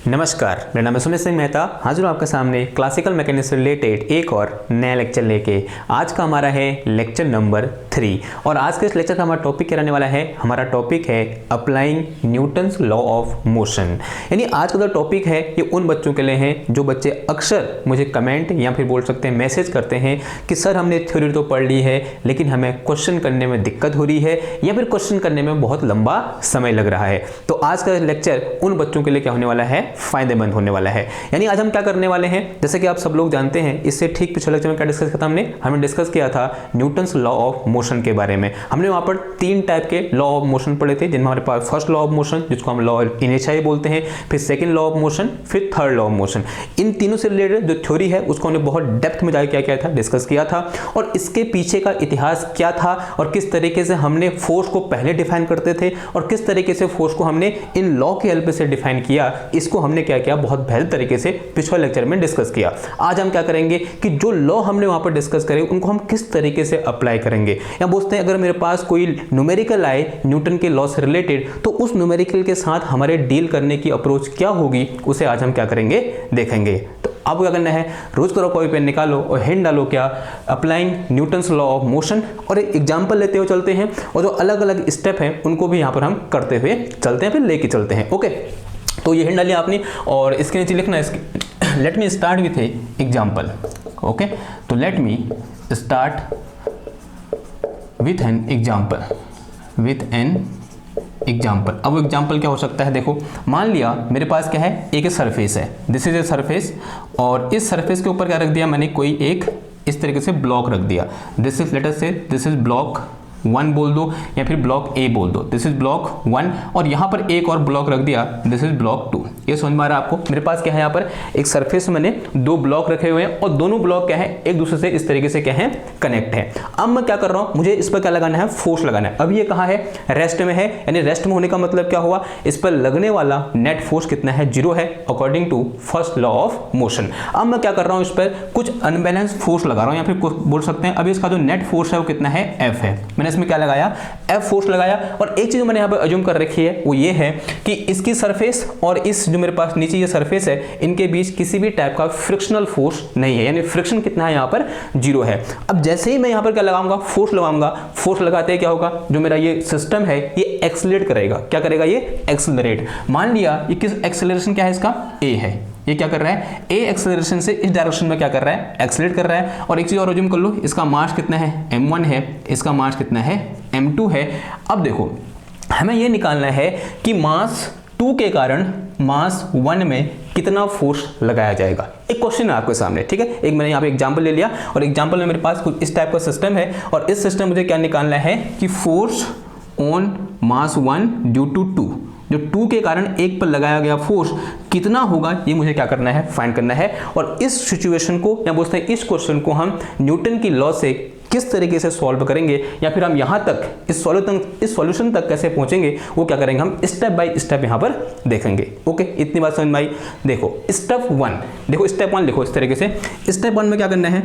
नमस्कार, मेरा नाम है सुमित सिंह मेहता। हाजिर हूँ आपके सामने क्लासिकल मैकेनिक्स से रिलेटेड एक और नया लेक्चर लेके। आज का हमारा है लेक्चर नंबर 3 और आज के इस लेक्चर का हमारा टॉपिक क्या रहने वाला है। हमारा टॉपिक है applying Newton's law of motion. यानी आज का जो टॉपिक है ये उन बच्चों के लिए है जो बच्चे अक्सर मुझे कमेंट या फिर बोल सकते हैं मैसेज करते हैं कि सर हमने थ्योरी तो पढ़ ली है लेकिन हमें क्वेश्चन करने में दिक्कत हो रही है या फिर क्वेश्चन करने में बहुत लंबा समय लग रहा है। तो आज का लेक्चर उन बच्चों के लिए क्या होने वाला है, फायदेमंद होने वाला है। यानी आज हम क्या करने वाले हैं, जैसे कि आप सब लोग जानते हैं, इससे ठीक पिछले लेक्चर में क्या डिस्कस किया था हमने डिस्कस किया था न्यूटन्स लॉ ऑफ मोशन के बारे में। हमने वहां पर 3 टाइप के लॉ ऑफ मोशन पढ़े थे, जिनमें हमारे पास फर्स्ट लॉ ऑफ मोशन जिसको हम लॉ इनर्शिया बोलते हैं, फिर सेकंड लॉ ऑफ मोशन, फिर थर्ड लॉ ऑफ मोशन। इन तीनों से रिलेटेड जो थ्योरी है उसको हमने बहुत डेप्थ में जाकर क्या किया था, डिस्कस किया था। और इसके पीछे का इतिहास क्या था और किस तरीके से हमने फोर्स को पहले डिफाइन करते थे और किस तरीके से फोर्स को हमने इन लॉ की हेल्प से डिफाइन किया, इसको हमने क्या किया, बहुत बेहतर तरीके से पिछले लेक्चर में डिस्कस किया। आज हम क्या करेंगे कि जो लॉ हमने वहां पर डिस्कस करे उनको हम किस तरीके से अप्लाई करेंगे। या बोलते हैं अगर मेरे पास कोई न्यूमेरिकल आए न्यूटन के लॉ से रिलेटेड तो उस न्यूमेरिकल के साथ हमारे डील करने की अप्रोच क्या होगी, उसे आज हम क्या करेंगे, देखेंगे। तो अब क्या करना है, रोज करो कॉपी पेन निकालो और हेड डालो क्या, applying Newton's law of motion, और एक एग्जांपल लेते हुए चलते हैं और जो अलग अलग स्टेप हैं उनको भी यहां पर हम करते हुए चलते हैं, फिर लेके चलते हैं। ओके, तो ये हेड डालिए आपने और इसके नीचे लिखना है let me start with example. Okay, तो let me start with an example. अब एग्जाम्पल क्या हो सकता है, देखो मान लिया मेरे पास क्या है, एक सरफेस है, दिस इज ए सरफेस, और इस सरफेस के ऊपर क्या रख दिया मैंने, कोई एक इस तरीके से ब्लॉक रख दिया। This is, late us say this is block 1 बोल दो या फिर ब्लॉक ए बोल दो, दिस इज ब्लॉक 1, और यहां पर एक और ब्लॉक रख दिया, दिस इज ब्लॉक 2। ये समझ में आ रहा है आपको। मेरे पास क्या है, यहाँ पर एक सरफेस में मैंने 2 ब्लॉक रखे हुए हैं और दोनों ब्लॉक क्या है, एक दूसरे से इस तरीके से क्या है, कनेक्ट है। अब मैं क्या कर रहा हूं, मुझे इस पर क्या लगाना है, फोर्स लगाना है। अब ये कहां है, रेस्ट में है, यानी रेस्ट में होने का मतलब क्या हुआ, इस पर लगने वाला नेट फोर्स कितना है, 0 है according to first law of motion. अब मैं क्या कर रहा हूं, इस पर कुछ अनबैलेंस फोर्स लगा रहा हूं, या फिर बोल सकते हैं अभी इसका जो नेट फोर्स है वो कितना है, F है। मैंने इसमें क्या लगाया, F फोर्स लगाया। और एक चीज मैंने यहां पर अज्यूम कर रखी है, वो ये है कि इसकी सरफेस और इस जो मेरे पास नीचे ये सरफेस है, इनके बीच किसी भी टाइप का फ्रिक्शनल फोर्स नहीं है, यानी फ्रिक्शन कितना है, यहां पर 0 है। अब जैसे ही मैं यहां पर क्या लगाऊंगा, फोर्स लगाऊंगा, फोर्स लगाते ही क्या होगा, जो मेरा ये सिस्टम है ये एक्सेलरेट करेगा। क्या करेगा, ये एक्सेलरेट। मान लिया ये किस एक्सेलरेशन क्या है, इसका A है, ये क्या कर रहा है, A एक्सेलरेशन से इस डायरेक्शन में क्या कर रहा है, एक्सेलरेट कर रहा है। और एक चीज और अज्यूम कर लो, इसका मास कितना है, m1 है, इसका मास कितना है, m2 है। अब देखो हमें ये निकालना है कि मास 2 के कारण मास 1 में कितना फोर्स लगाया जाएगा। एक क्वेश्चन है आपके सामने, ठीक है। एक मैंने यहाँ पे एग्जांपल ले लिया और एग्जांपल में मेरे पास कुछ इस टाइप का सिस्टम है और इस सिस्टम मुझे क्या निकालना है कि force on mass 1 due to 2, जो 2 के कारण 1 पर लगाया गया फोर्स कितना होगा, ये मुझे क्या करना है, फाइंड करना है। और इस सिचुएशन को या बोलते हैं इस क्वेश्चन को हम न्यूटन की लॉ से किस तरीके से सॉल्व करेंगे या फिर हम यहां तक इस सॉल्यूशन तक कैसे पहुंचेंगे, वो क्या करेंगे, हम स्टेप बाय स्टेप यहां पर देखेंगे। ओके, इतनी बात समझ में आई। देखो स्टेप 1, देखो स्टेप 1 लिखो इस तरीके से। स्टेप 1 में क्या करना है,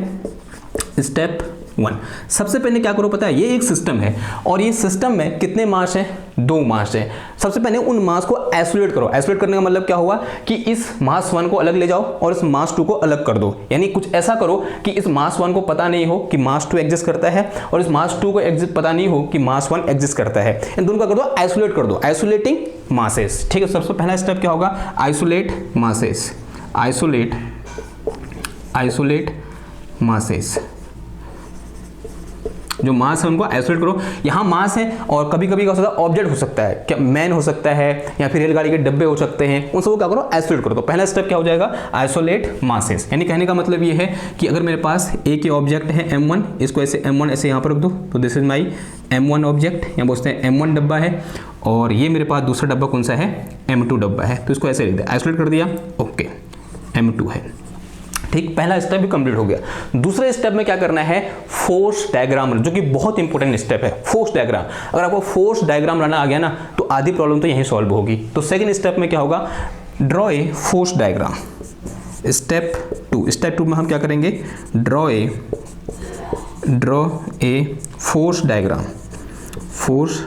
स्टेप 1 सबसे पहले क्या करो पता है, ये एक सिस्टम है और ये सिस्टम में कितने मास हैं, 2 मास है। सबसे पहले उन मास को आइसोलेट करो। आइसोलेट करने का मतलब क्या हुआ कि इस मास 1 को अलग ले जाओ और इस मास 2 को अलग कर दो। यानी कुछ ऐसा करो कि इस मास 1 को पता नहीं हो कि मास 2 एग्जिस्ट करता है और इस मास 2 को पता नहीं हो कि मास 1 एग्जिस्ट करता है। इन दोनों का कर दो, आइसोलेट कर दो, आइसोलेटिंग मासेस। ठीक है, सबसे पहला स्टेप क्या होगा, आइसोलेट मासेस, आइसोलेट मासेस। जो मास है उनको आइसोलेट करो। यहां मास है और कभी कभी क्या हो सकता है, ऑब्जेक्ट हो सकता है, क्या मैन हो सकता है या फिर रेलगाड़ी के डब्बे हो सकते हैं, उन सबको क्या करो, आइसोलेट करो। तो पहला स्टेप क्या हो जाएगा, आइसोलेट मासेस। यानी कहने का मतलब ये है कि अगर मेरे पास एक ही ऑब्जेक्ट है m1, इसको ऐसे m1 ऐसे यहां पर रख दो, तो this is my m1 object, या बोलते हैं m1 डब्बा है, और ये मेरे पास दूसरा डब्बा कौन सा है, m2 डब्बा है। तो इसको ऐसे लिख दिया, आइसोलेट कर दिया, ओके m2 है। ठीक, पहला स्टेप भी कंप्लीट हो गया। दूसरे स्टेप में क्या करना है, फोर्स डायग्राम, जो कि बहुत इंपॉर्टेंट स्टेप है, फोर्स डायग्राम। अगर आपको फोर्स डायग्राम लाना आ गया ना तो आधी प्रॉब्लम तो यहीं सॉल्व होगी। तो सेकंड स्टेप में क्या होगा, draw a force diagram. Step 2 में हम क्या करेंगे, draw a force diagram, force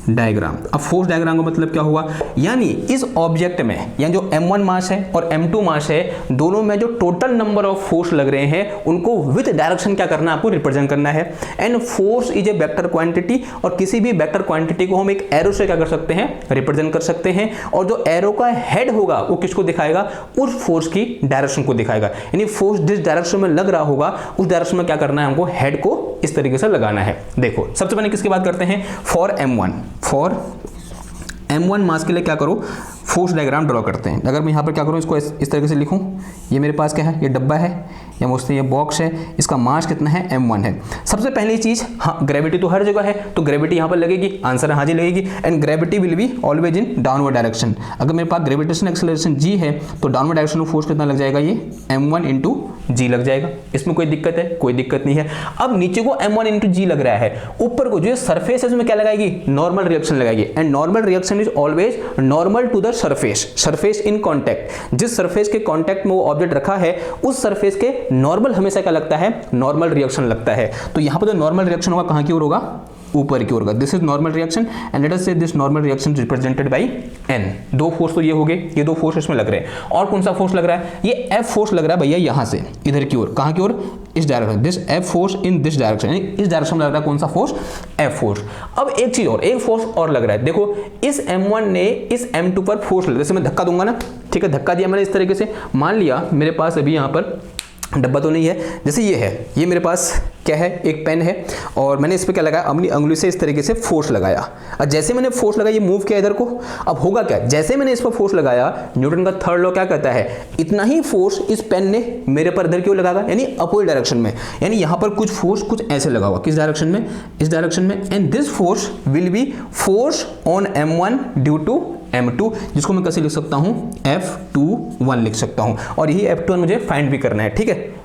diagram. अब फोर्स डायग्राम का मतलब क्या हुआ, यानी इस ऑब्जेक्ट में या जो m1 मास है और m2 मास है, दोनों में जो टोटल नंबर ऑफ फोर्स लग रहे हैं उनको विद डायरेक्शन क्या करना है, आपको रिप्रेजेंट करना है। And force is a vector quantity, और किसी भी वेक्टर क्वांटिटी को हम एक एरो से क्या कर सकते हैं, रिप्रेजेंट कर सकते हैं। और जो एरो का हेड होगा वो किसको दिखाएगा, उस फोर्स की डायरेक्शन को दिखाएगा। यानी फोर्स जिस डायरेक्शन में लग रहा होगा उस डायरेक्शन में क्या करना है, हमको हेड को इस तरीके से लगाना है। देखो सबसे पहले किसकी बात करते हैं, फॉर m1 मास के लिए क्या करो, फोर्स डायग्राम ड्रॉ करते हैं। अगर मैं यहाँ पर क्या करूँ, इसको इस तरीके से लिखूँ, ये मेरे पास क्या है, ये डब्बा है या मुझसे ये बॉक्स है, इसका मास कितना है, m1 है। सबसे पहली चीज़, हाँ ग्रेविटी तो हर जगह है, तो ग्रेविटी यहाँ पर लगेगी, आंसर हाँ जी लगेगी। And gravity will be always in downward direction. अगर मेरे पास ग्रेविटेशन एक्सेलरेशन g है तो डाउनवर्ड डायरेक्शन में फोर्स कितना लग जाएगा, ये m1 इंटू जी लग जाएगा। इसमें कोई दिक्कत है, कोई दिक्कत नहीं है। अब नीचे को m1 इंटू जी लग रहा है, ऊपर को जो सरफेस है उसमें क्या लगाएगी, नॉर्मल रिएक्शन लगाएगी। And normal reaction is always normal to the surface in contact. जिस सरफेस के कॉन्टैक्ट में वो ऑब्जेक्ट रखा है उस सरफेस के नॉर्मल हमेशा क्या लगता है, नॉर्मल रिएक्शन लगता है। तो यहां पर जो नॉर्मल रिएक्शन होगा कहां की ओर होगा, ऊपर की ओर होगा। This is normal reaction and let us say this normal reaction represented by n। दो फोर्स तो ये हो गए, ये दो फोर्स इसमें लग रहे हैं। और कौन सा फोर्स लग रहा है, ये F फोर्स लग रहा है भैया, यहां से इधर की ओर, कहां की ओर, इस direction. This F force in this direction, इस डायरेक्शन में लग रहा है कौन सा फोर्स, F फोर्स। अब एक चीज और, एक फोर्स और लग रहा है। देखो इस m1 ने इस m2 पर फोर्स लगा, जैसे मैं धक्का दूंगा ना, ठीक है, धक्का दिया मैंने इस तरीके से, मान लिया मेरे पास अभी यहाँ पर डब्बा तो नहीं है, जैसे ये है, ये मेरे पास क्या है, एक पेन है, और मैंने इस पर क्या लगाया, अपनी अंगुली से इस तरीके से फोर्स लगाया। और जैसे मैंने फोर्स लगाया, ये मूव किया इधर को। अब होगा क्या, जैसे मैंने इस पर फोर्स लगाया, न्यूटन का थर्ड लॉ क्या कहता है, इतना ही फोर्स इस पेन ने मेरे पर इधर क्यों लगागा, यानी अपोजिट डायरेक्शन में। यानी यहाँ पर कुछ फोर्स कुछ ऐसे लगा हुआ, किस डायरेक्शन में, इस डायरेक्शन में। And this force will be force on m1 due to m2, जिसको मैं कैसे लिख सकता हूं, F21 लिख सकता हूं। और यही F21 मुझे फाइंड भी करना है, ठीक है,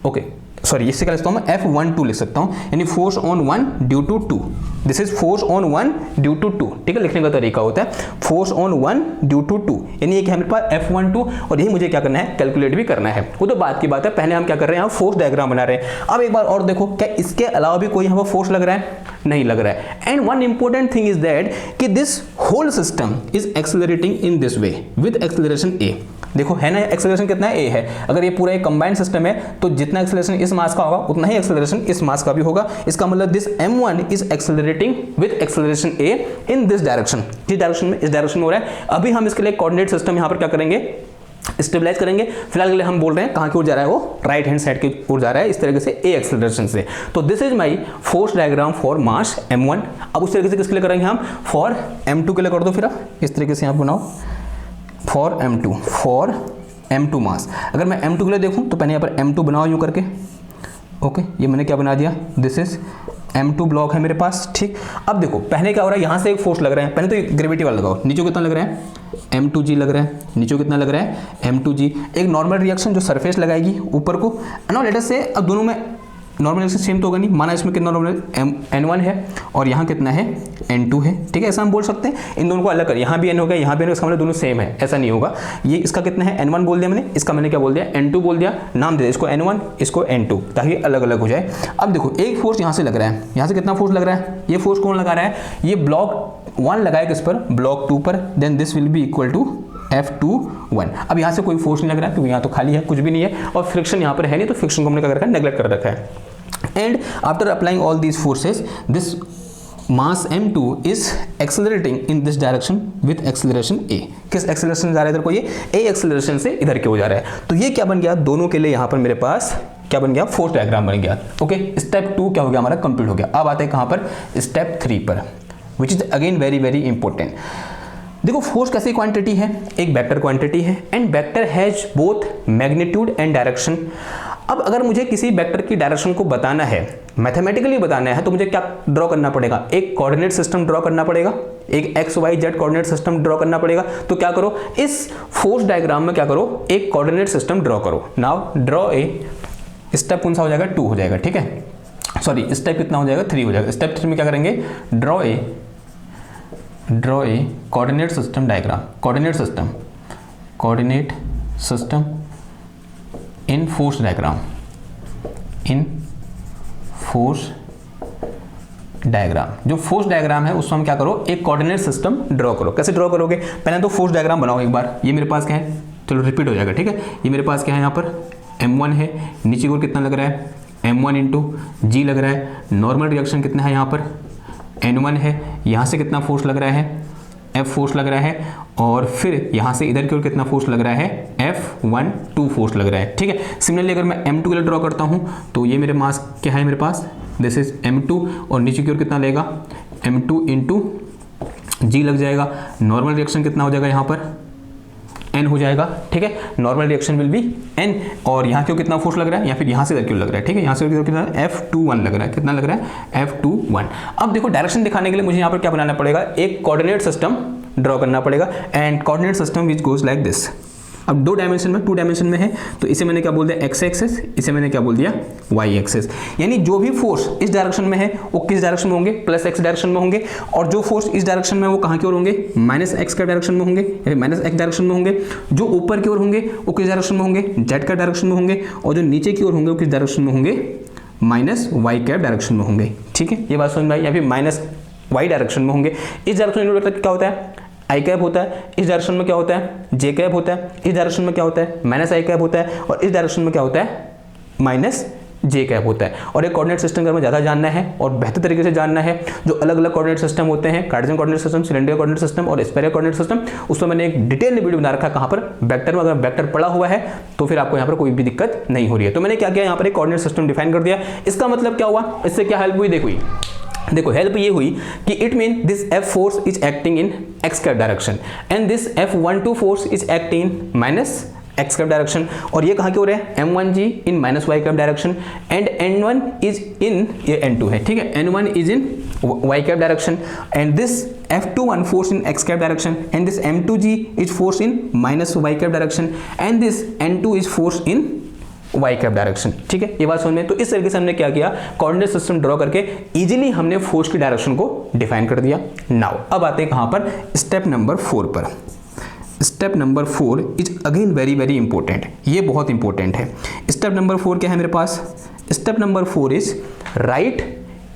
ओके सॉरी, इससे क्या लिखता हूं मैं, F12 लिख सकता हूं, यानी force on 1 due to 2। This is force on 1 due to 2, ठीक है, लिखने का तरीका होता है फोर्स ऑन 1 ड्यू टू 2, यानी एक है मेरे पास F12, और यही मुझे क्या करना है, कैलकुलेट भी करना है। वो तो बात की बात है, पहले हम क्या कर रहे हैं, फोर्स डायग्राम बना रहे हैं। अब एक बार और देखो, क्या इसके अलावा भी कोई यहाँ पर फोर्स लग रहा है, नहीं लग रहा है। And one important thing is that कि this whole system is accelerating in this way with acceleration a। देखो है ना, एक्सेलरेशन कितना है, a है। अगर ये पूरा एक कंबाइंड सिस्टम है तो जितना एक्सेलरेशन इस मास का होगा उतना ही एक्सेलरेशन इस मास का भी होगा। इसका मतलब this m1 is accelerating with acceleration a in this direction. जिस डायरेक्शन में, इस डायरेक्शन में हो रहा है। अभी हम इसके लिए कोऑर्डिनेट सिस्टम यहाँ पर क्या करेंगे, स्टेबलाइज करेंगे। फिलहाल के लिए हम बोल रहे हैं कहां की ओर जा रहा है, वो राइट हैंड साइड की ओर जा रहा है, इस तरीके से a एक्सेलरेशन से। तो this is my force diagram for mass m1। अब उस तरीके से किसके लिए करेंगे हम, फॉर m2 के लिए कर दो। फिर आप इस तरीके से यहाँ बनाओ, फॉर m2 मास। अगर मैं m2 के लिए देखूं तो पहले यहाँ पर m2 बनाओ यूं करके, ओके, ये मैंने क्या बना दिया, दिस इज m2 ब्लॉक है मेरे पास, ठीक। अब देखो पहले क्या हो रहा है, यहाँ से एक फोर्स लग रहा है, पहले तो ग्रेविटी वाला लगाओ, नीचे कितना लग रहा है, m2g लग रहा है, नीचे कितना लग रहा है, m2g। एक नॉर्मल रिएक्शन जो सरफेस लगाएगी ऊपर को, ना लेट अस से, अब दोनों में नॉर्मल रिएक्शन सेम तो होगा नहीं, माना इसमें कितना नॉर्मल n1 है और यहाँ कितना है, n2 है, ठीक है। ऐसा हम बोल सकते हैं, इन दोनों को अलग कर, यहाँ भी n हो गया, यहाँ भी n, इसका मतलब दोनों सेम है, ऐसा नहीं होगा। ये इसका कितना है, n1 बोल दिया मैंने, इसका मैंने क्या बोल दिया, n2 बोल दिया, नाम दे दिया इसको n1, इसको n2, ताकि अलग अलग हो जाए। अब देखो एक फोर्स यहाँ से लग रहा है, यहाँ से कितना फोर्स लग रहा है, ये फोर्स कौन लगा रहा है, ये ब्लॉक 1 लगाया किस पर, ब्लॉक 2 पर। Then this will be equal to F21। अब यहाँ से कोई फोर्स नहीं लग रहा है क्योंकि यहाँ तो खाली है, कुछ भी नहीं है, और फ्रिक्शन यहाँ पर है नहीं, तो फ्रिक्शन को हमने क्या कर रखा है, नेग्लेक्ट कर रखा है। And after applying all these forces, this mass m2 is accelerating in this direction with acceleration a। किस एक्सेलरेशन जा रहा है इधर को, ये a एक्सेलरेशन से इधर की ओर जा रहा है। तो ये क्या बन गया, दोनों के लिए यहाँ पर मेरे पास क्या बन गया, फोर्स डायग्राम बन गया। ओके, स्टेप 2 क्या हो गया हमारा, कंप्लीट हो गया। अब आते हैं कहाँ पर, स्टेप 3 पर, which is again very very important. देखो फोर्स कैसी क्वांटिटी है, एक वेक्टर क्वांटिटी है, and vector has both magnitude and direction. अब अगर मुझे किसी वेक्टर की डायरेक्शन को बताना है, मैथमेटिकली बताना है, तो मुझे क्या ड्रॉ करना पड़ेगा, एक कोऑर्डिनेट सिस्टम ड्रॉ करना पड़ेगा, एक X Y Z coordinate system draw करना पड़ेगा। तो क्या करो, इस फोर्स डायग्राम में क्या करो, एक कोऑर्डिनेट सिस्टम ड्रॉ करो। नाउ ड्रॉ ए, स्टेप कौन सा हो जाएगा, 2 हो जाएगा, ठीक है, सॉरी स्टेप कितना हो जाएगा, 3 हो जाएगा। स्टेप 3 में क्या करेंगे, draw a coordinate system diagram, coordinate system in force diagram, in force diagram, जो फोर्स डायग्राम है उसको हम क्या करो, एक कोऑर्डिनेट सिस्टम ड्रॉ करो। कैसे ड्रॉ करोगे, पहले तो फोर्स डायग्राम बनाओ एक बार। ये मेरे पास क्या है, चलो रिपीट हो जाएगा, ठीक है। ये मेरे पास क्या है, यहाँ पर m1 है, नीचे की ओर कितना लग रहा है, m1 इंटू जी लग रहा है। नॉर्मल रिएक्शन कितना है, यहाँ पर n1 है, यहाँ से कितना फोर्स लग रहा है, F फोर्स लग रहा है, और फिर यहाँ से इधर की ओर कितना फोर्स लग रहा है, F12 फोर्स लग रहा है, ठीक है। सिमिलरली अगर मैं m2 के लिए ड्रॉ करता हूँ तो ये मेरे मास क्या है, मेरे पास दिस इज m2, और नीचे की ओर कितना लगेगा, m2 इंटू जी लग जाएगा। नॉर्मल रिएक्शन कितना हो जाएगा, यहाँ पर n हो जाएगा, ठीक है। Normal reaction will be n, और यहाँ क्यों कितना फोर्स लग रहा है, या फिर यहाँ से क्यों लग रहा है, ठीक है। यहाँ से कितना F21 लग रहा है, कितना लग रहा है, F21। अब देखो डायरेक्शन दिखाने के लिए मुझे यहाँ पर क्या बनाना पड़ेगा, एक कोऑर्डिनेट सिस्टम ड्रॉ करना पड़ेगा, and coordinate system which goes like this. अब 2 डायमेंशन में है, तो इसे मैंने क्या बोल दिया, x एक्सिस, इसे मैंने क्या बोल दिया, y एक्सिस। यानी जो भी फोर्स इस डायरेक्शन में है वो किस डायरेक्शन में होंगे, प्लस x डायरेक्शन में होंगे, और जो फोर्स इस डायरेक्शन में है वो कहाँ की ओर होंगे, माइनस x का डायरेक्शन में होंगे, या माइनस x डायरेक्शन में होंगे। जो ऊपर की ओर होंगे वो किस डायरेक्शन में होंगे, z का डायरेक्शन में होंगे, और जो नीचे की ओर होंगे वो किस डायरेक्शन में होंगे, माइनस y कैप डायरेक्शन में होंगे, ठीक है। ये बात समझ में आई, या फिर माइनस y डायरेक्शन में होंगे। इस डायरेक्शन में क्या होता है, आई कैप होता है, इस डायरेक्शन में क्या होता है, जे कैप होता है, इस डायरेक्शन में क्या होता है, माइनस आई कैप होता है, और इस डायरेक्शन में क्या होता है, माइनस जे कैप होता है। और एक कोऑर्डिनेट सिस्टम का हमें ज़्यादा जानना है और बेहतर तरीके से जानना है, जो अलग अलग कोऑर्डिनेट सिस्टम होते हैं, Cartesian coordinate system, cylinder coordinate system और स्फेरिकल कोऑर्डिनेट सिस्टम, उसमें मैंने एक डिटेल वीडियो बना रखा है कहाँ पर, वेक्टर में। अगर वेक्टर पड़ा हुआ है तो फिर आपको यहाँ पर कोई भी दिक्कत नहीं हो रही है। तो मैंने क्या किया, यहाँ पर एक कोऑर्डिनेट सिस्टम डिफाइन कर दिया। इसका मतलब क्या हुआ, इससे क्या हेल्प हुई, देखो हेल्प ये हुई कि it mean this F force is acting in x cap direction, and this F12 force is acting in minus x cap direction, और ये कहाँ की ओर है, m1g in minus y cap direction, and n1 is in, ये n2 है, ठीक है, n1 is in y cap direction, and this F21 force in x cap direction, and this m2g is force in minus y cap direction, and this n2 is force in Y cap direction, ठीक है। ये बात समझ में। तो इस तरीके से हमने क्या किया, कोऑर्डिनेट सिस्टम ड्रॉ करके इजीली हमने फोर्स की डायरेक्शन को डिफाइन कर दिया। नाउ अब आते हैं कहां पर, स्टेप नंबर 4 पर। Step number 4 is again very very important, ये बहुत इंपॉर्टेंट है। स्टेप नंबर 4 क्या है मेरे पास, step number 4 is write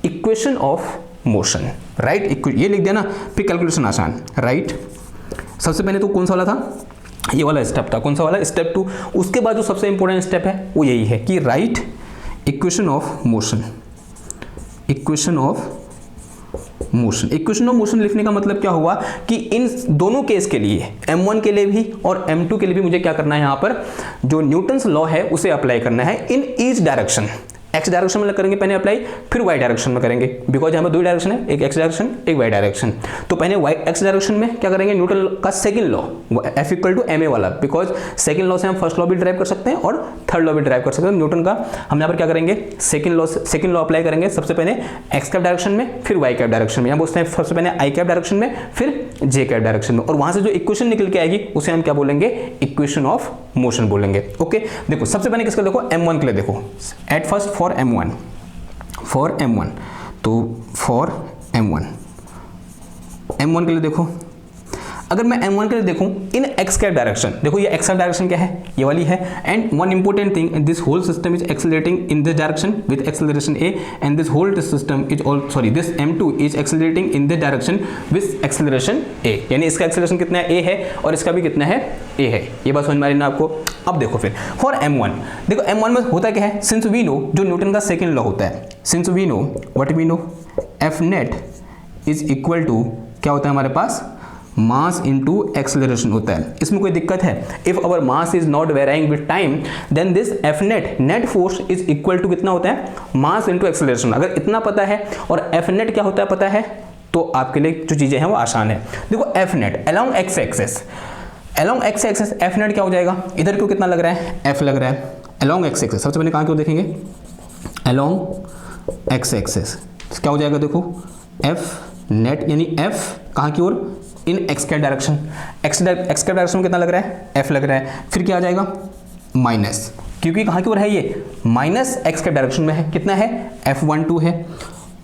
equation of motion. Right, ये लिख दिया ना, फिर कैलकुलेशन आसान। राइट, सबसे पहले तो कौन सा वाला था, ये वाला स्टेप था, कौन सा वाला, स्टेप 2। उसके बाद जो सबसे इंपॉर्टेंट स्टेप है वो यही है कि right equation of motion. Equation of motion, equation of motion लिखने का मतलब क्या हुआ कि इन दोनों केस के लिए, m1 के लिए भी और m2 के लिए भी मुझे क्या करना है, यहाँ पर जो न्यूटन्स लॉ है उसे अप्लाई करना है in each direction. x direction में करेंगे पहले अप्लाई, फिर y डायरेक्शन में करेंगे, बिकॉज यहाँ पर 2 डायरेक्शन है, एक x डायरेक्शन एक y डायरेक्शन। तो पहले x डायरेक्शन में क्या करेंगे, न्यूटन का second law F equal to ma वाला, बिकॉज सेकंड लॉ से हम फर्स्ट लॉ भी ड्राइव कर सकते हैं और थर्ड लॉ भी ड्राइव कर सकते हैं। न्यूटन का हम यहाँ पर क्या करेंगे, सेकंड लॉ अप्लाई करेंगे सबसे पहले x कैप डायरेक्शन में, फिर y कैप डायरेक्शन में। यहाँ बोलते हैं सबसे पहले i कैप डायरेक्शन में, फिर j कैप डायरेक्शन में, और वहां से जो इक्वेशन निकल के आएगी उसे हम क्या बोलेंगे, इक्वेशन ऑफ मोशन बोलेंगे। ओके, देखो सबसे पहले किसका देखो, m1 के लिए देखो, at first for m1, for m1, तो फॉर m1 के लिए देखो, अगर मैं m1 के लिए देखूं इन x कैप डायरेक्शन, देखो ये x कैप डायरेक्शन क्या है, ये वाली है, and one important thing, this whole system is accelerating in this direction with acceleration a, and this whole system is this m2 is accelerating in this direction with acceleration a, यानी इसका acceleration कितना है, a है, और इसका भी कितना है, a है। ये बात समझ में आ रही ना आपको। अब देखो फिर फॉर m1, देखो m1 में होता क्या है, सिंस वी नो, जो न्यूटन का सेकंड लॉ होता है, since we know what we know, F net is equal to क्या होता है हमारे पास, मास इनटू एक्सेलरेशन होता है। इसमें कोई दिक्कत है, if our mass is not varying with time then this F net force is equal to कितना होता है, मास इनटू एक्सेलरेशन। अगर इतना पता है और F नेट क्या होता है पता है, तो आपके लिए जो चीजें हैं वो आसान है। देखो F net along x axis, along x axis F net क्या हो जाएगा, इधर क्यों कितना लग रहा है, F लग रहा है, अलोंग x एक्सिस। सबसे पहले कहाँ क्यों देखेंगे, अलोंग x एक्सिस क्या हो जाएगा, देखो F नेट यानी F कहाँ की ओर, इन x cap direction, x cap direction में कितना लग रहा है, F लग रहा है, फिर क्या आ जाएगा माइनस, क्योंकि कहाँ की ओर है ये, माइनस x कैप डायरेक्शन में है, कितना है, F12 है,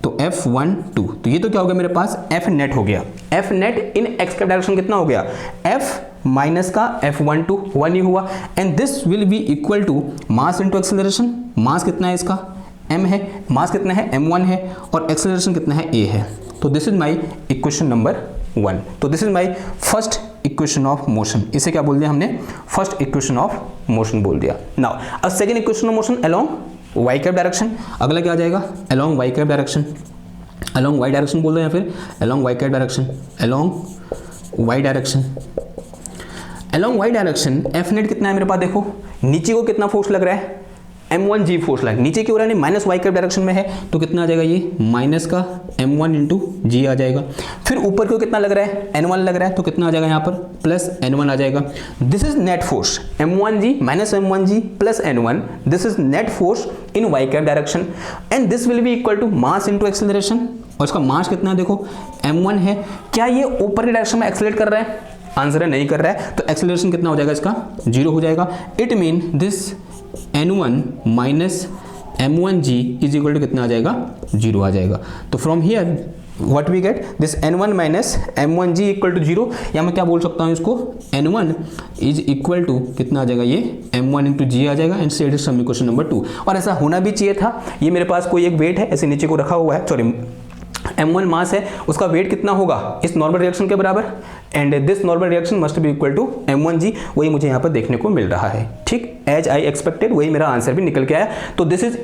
तो F12, तो ये तो क्या हो गया मेरे पास, F नेट हो गया, F नेट इन x कैप डायरेक्शन कितना हो गया, F माइनस का F12 1 ही हुआ, and this will be equal to mass into acceleration, mass कितना है इसका m है, मास कितना है m1 है और एक्सेलरेशन कितना है a है। तो this is my equation number 1। तो this is my first equation of motion. इसे क्या बोल दिया हमने, फर्स्ट इक्वेशन ऑफ मोशन बोल दिया। नाउ अब second equation of motion along Y cap direction. अगला क्या आ जाएगा, along Y cap direction, along y direction बोल रहे हैं, फिर along Y cap direction, along y direction. Along y direction F net कितना है मेरे पास, देखो नीचे को कितना फोर्स लग रहा है, m1g फोर्स लग, नीचे की हो रहा है माइनस वाई कैप डायरेक्शन में है तो कितना आ जाएगा ये माइनस का m1 इंटू जी आ जाएगा। फिर ऊपर को कितना लग रहा है, n1 लग रहा है तो कितना आ जाएगा यहाँ पर प्लस n1 आ जाएगा। This is net force m1g minus m1g plus n1, this is net force in Y cap direction and this will be equal to mass into acceleration. और इसका मास कितना है, देखो m1 है। क्या ये ऊपर की डायरेक्शन में एक्सेलरेट कर रहा है, आंसर है नहीं कर रहा है, तो एक्सेलरेशन कितना हो जाएगा इसका 0 हो जाएगा। It mean this n1 minus m1g is equal to कितना आ जाएगा 0 आ जाएगा। तो from here what we get, this n1 minus m1g equal to 0, या मैं क्या बोल सकता हूँ इसको, n1 इज इक्वल टू कितना आ जाएगा ये m1 इंटू जी आ जाएगा and set is some equation number 2। और ऐसा होना भी चाहिए था। ये मेरे पास कोई एक वेट है ऐसे नीचे को रखा हुआ है, सॉरी m1 मास है, उसका वेट कितना होगा इस नॉर्मल रिएक्शन के बराबर and this normal reaction must be equal to m1g, वही मुझे यहाँ पर देखने को मिल रहा है। ठीक, एज आई एक्सपेक्टेड वही मेरा आंसर भी निकल के आया। तो this is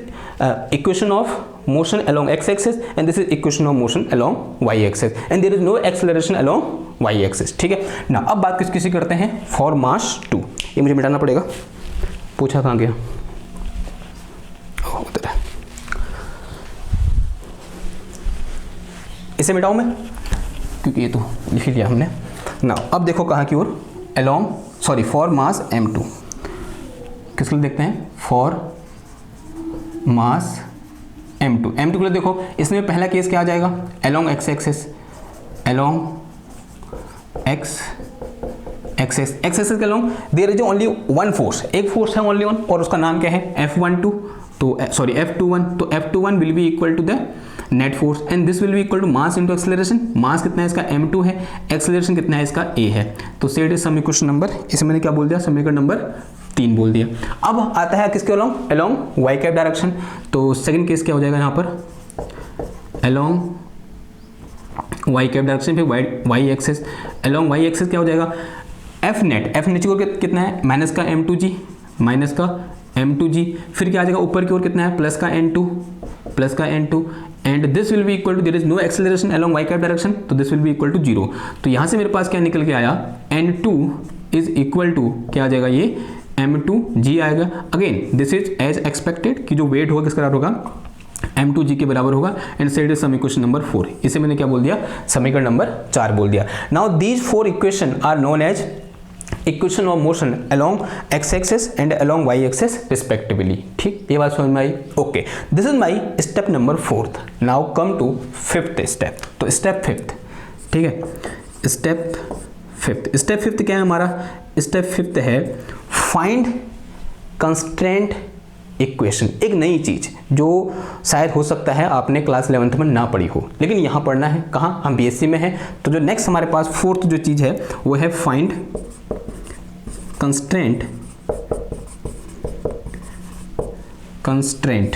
equation of motion along x axis and this is equation of motion along y axis and there is no acceleration along y axis. ठीक है ना, अब बात किसी करते हैं फॉर मास 2। ये मुझे मिटाना पड़ेगा, पूछा कहाँ गया, उधर है, इसे मिटाऊं मैं क्योंकि ये तो लिख लिया हमने ना। अब देखो कहाँ की ओर, along sorry for mass m2, किसके लिए देखते हैं, फॉर मास m2। m2 के लिए देखो इसमें पहला केस क्या आ जाएगा, along x axis, along x axis, x axis के along there is only one force, एक फोर्स है ओनली वन और उसका नाम क्या है F12, तो सॉरी F21, तो F21 will be equal to the net force and this will be equal to mass into acceleration. Mass कितना है इसका m2 है, एक्सेलरेशन कितना है इसका a है। तो set is some equation number, इसे मैंने क्या बोल दिया, समीकरण नंबर 3 बोल दिया। अब आता है किसके along, along Y cap direction. तो सेकंड केस क्या हो जाएगा यहाँ पर, अलोंग वाई कैप डायरेक्शन, फिर y axis, along Y axis क्या हो जाएगा, एफ नेट, एफ नीचे को कितना है माइनस का m2g, माइनस का m2g, फिर क्या आ जाएगा ऊपर की ओर कितना है प्लस का n2, प्लस का n2 and this will be equal to, there is no acceleration along Y cap direction, तो this will be equal to 0। तो यहाँ से मेरे पास क्या निकल के आया, n2 इज इक्वल टू क्या आ जाएगा ये m2g आएगा। Again this is as expected कि जो वेट होगा किसका बराबर होगा, m2g के बराबर होगा and set is some equation number 4। इसे मैंने क्या बोल दिया, समीकरण नंबर 4 बोल दिया। Now these 4 equation are known as equation of motion along x axis and along y axis respectively. ठीक, ये बात समझ में आई। Okay, this is my step number 4th। Now come to 5th step. तो स्टेप 5th, ठीक है, step 5th, step 5th क्या है हमारा, स्टेप 5th है फाइंड कंस्ट्रेंट इक्वेशन। एक नई चीज जो शायद हो सकता है आपने क्लास 11th में ना पढ़ी हो, लेकिन यहाँ पढ़ना है। कहाँ, हम बीएससी में हैं। तो जो नेक्स्ट हमारे पास 4th जो चीज है वो है फाइंड कंस्ट्रेंट, कंस्ट्रेंट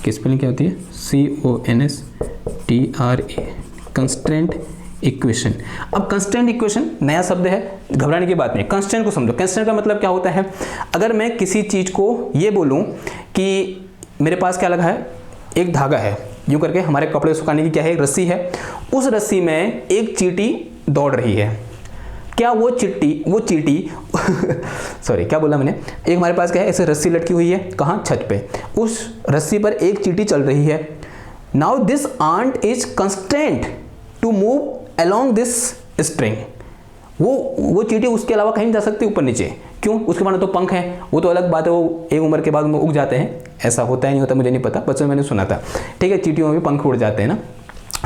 की स्पेलिंग क्या होती है, CONSTRA, कंस्ट्रेंट इक्वेशन। अब कंस्ट्रेंट इक्वेशन नया शब्द है, घबराने की बात नहीं। कंस्ट्रेंट को समझो, कंस्ट्रेंट का मतलब क्या होता है, अगर मैं किसी चीज को ये बोलूं कि मेरे पास क्या लगा है, एक धागा है, यूं करके हमारे कपड़े सुखाने की क्या है, रस्सी है, उस रस्सी में एक चींटी दौड़ रही है। क्या वो चींटी सॉरी क्या बोला मैंने, एक हमारे पास क्या है, ऐसे रस्सी लटकी हुई है, कहाँ, छत पे, उस रस्सी पर एक चींटी चल रही है। Now this ant is constraint to move along this string. वो चींटी उसके अलावा कहीं नहीं जा सकती ऊपर नीचे, क्यों, उसके बाद तो पंख है, वो तो अलग बात है, वो एक उम्र के बाद उग जाते हैं, ऐसा होता है नहीं होता मुझे नहीं पता, बच्चों मैंने सुना था। ठीक है, चींटियों में भी पंख उड़ जाते हैं ना,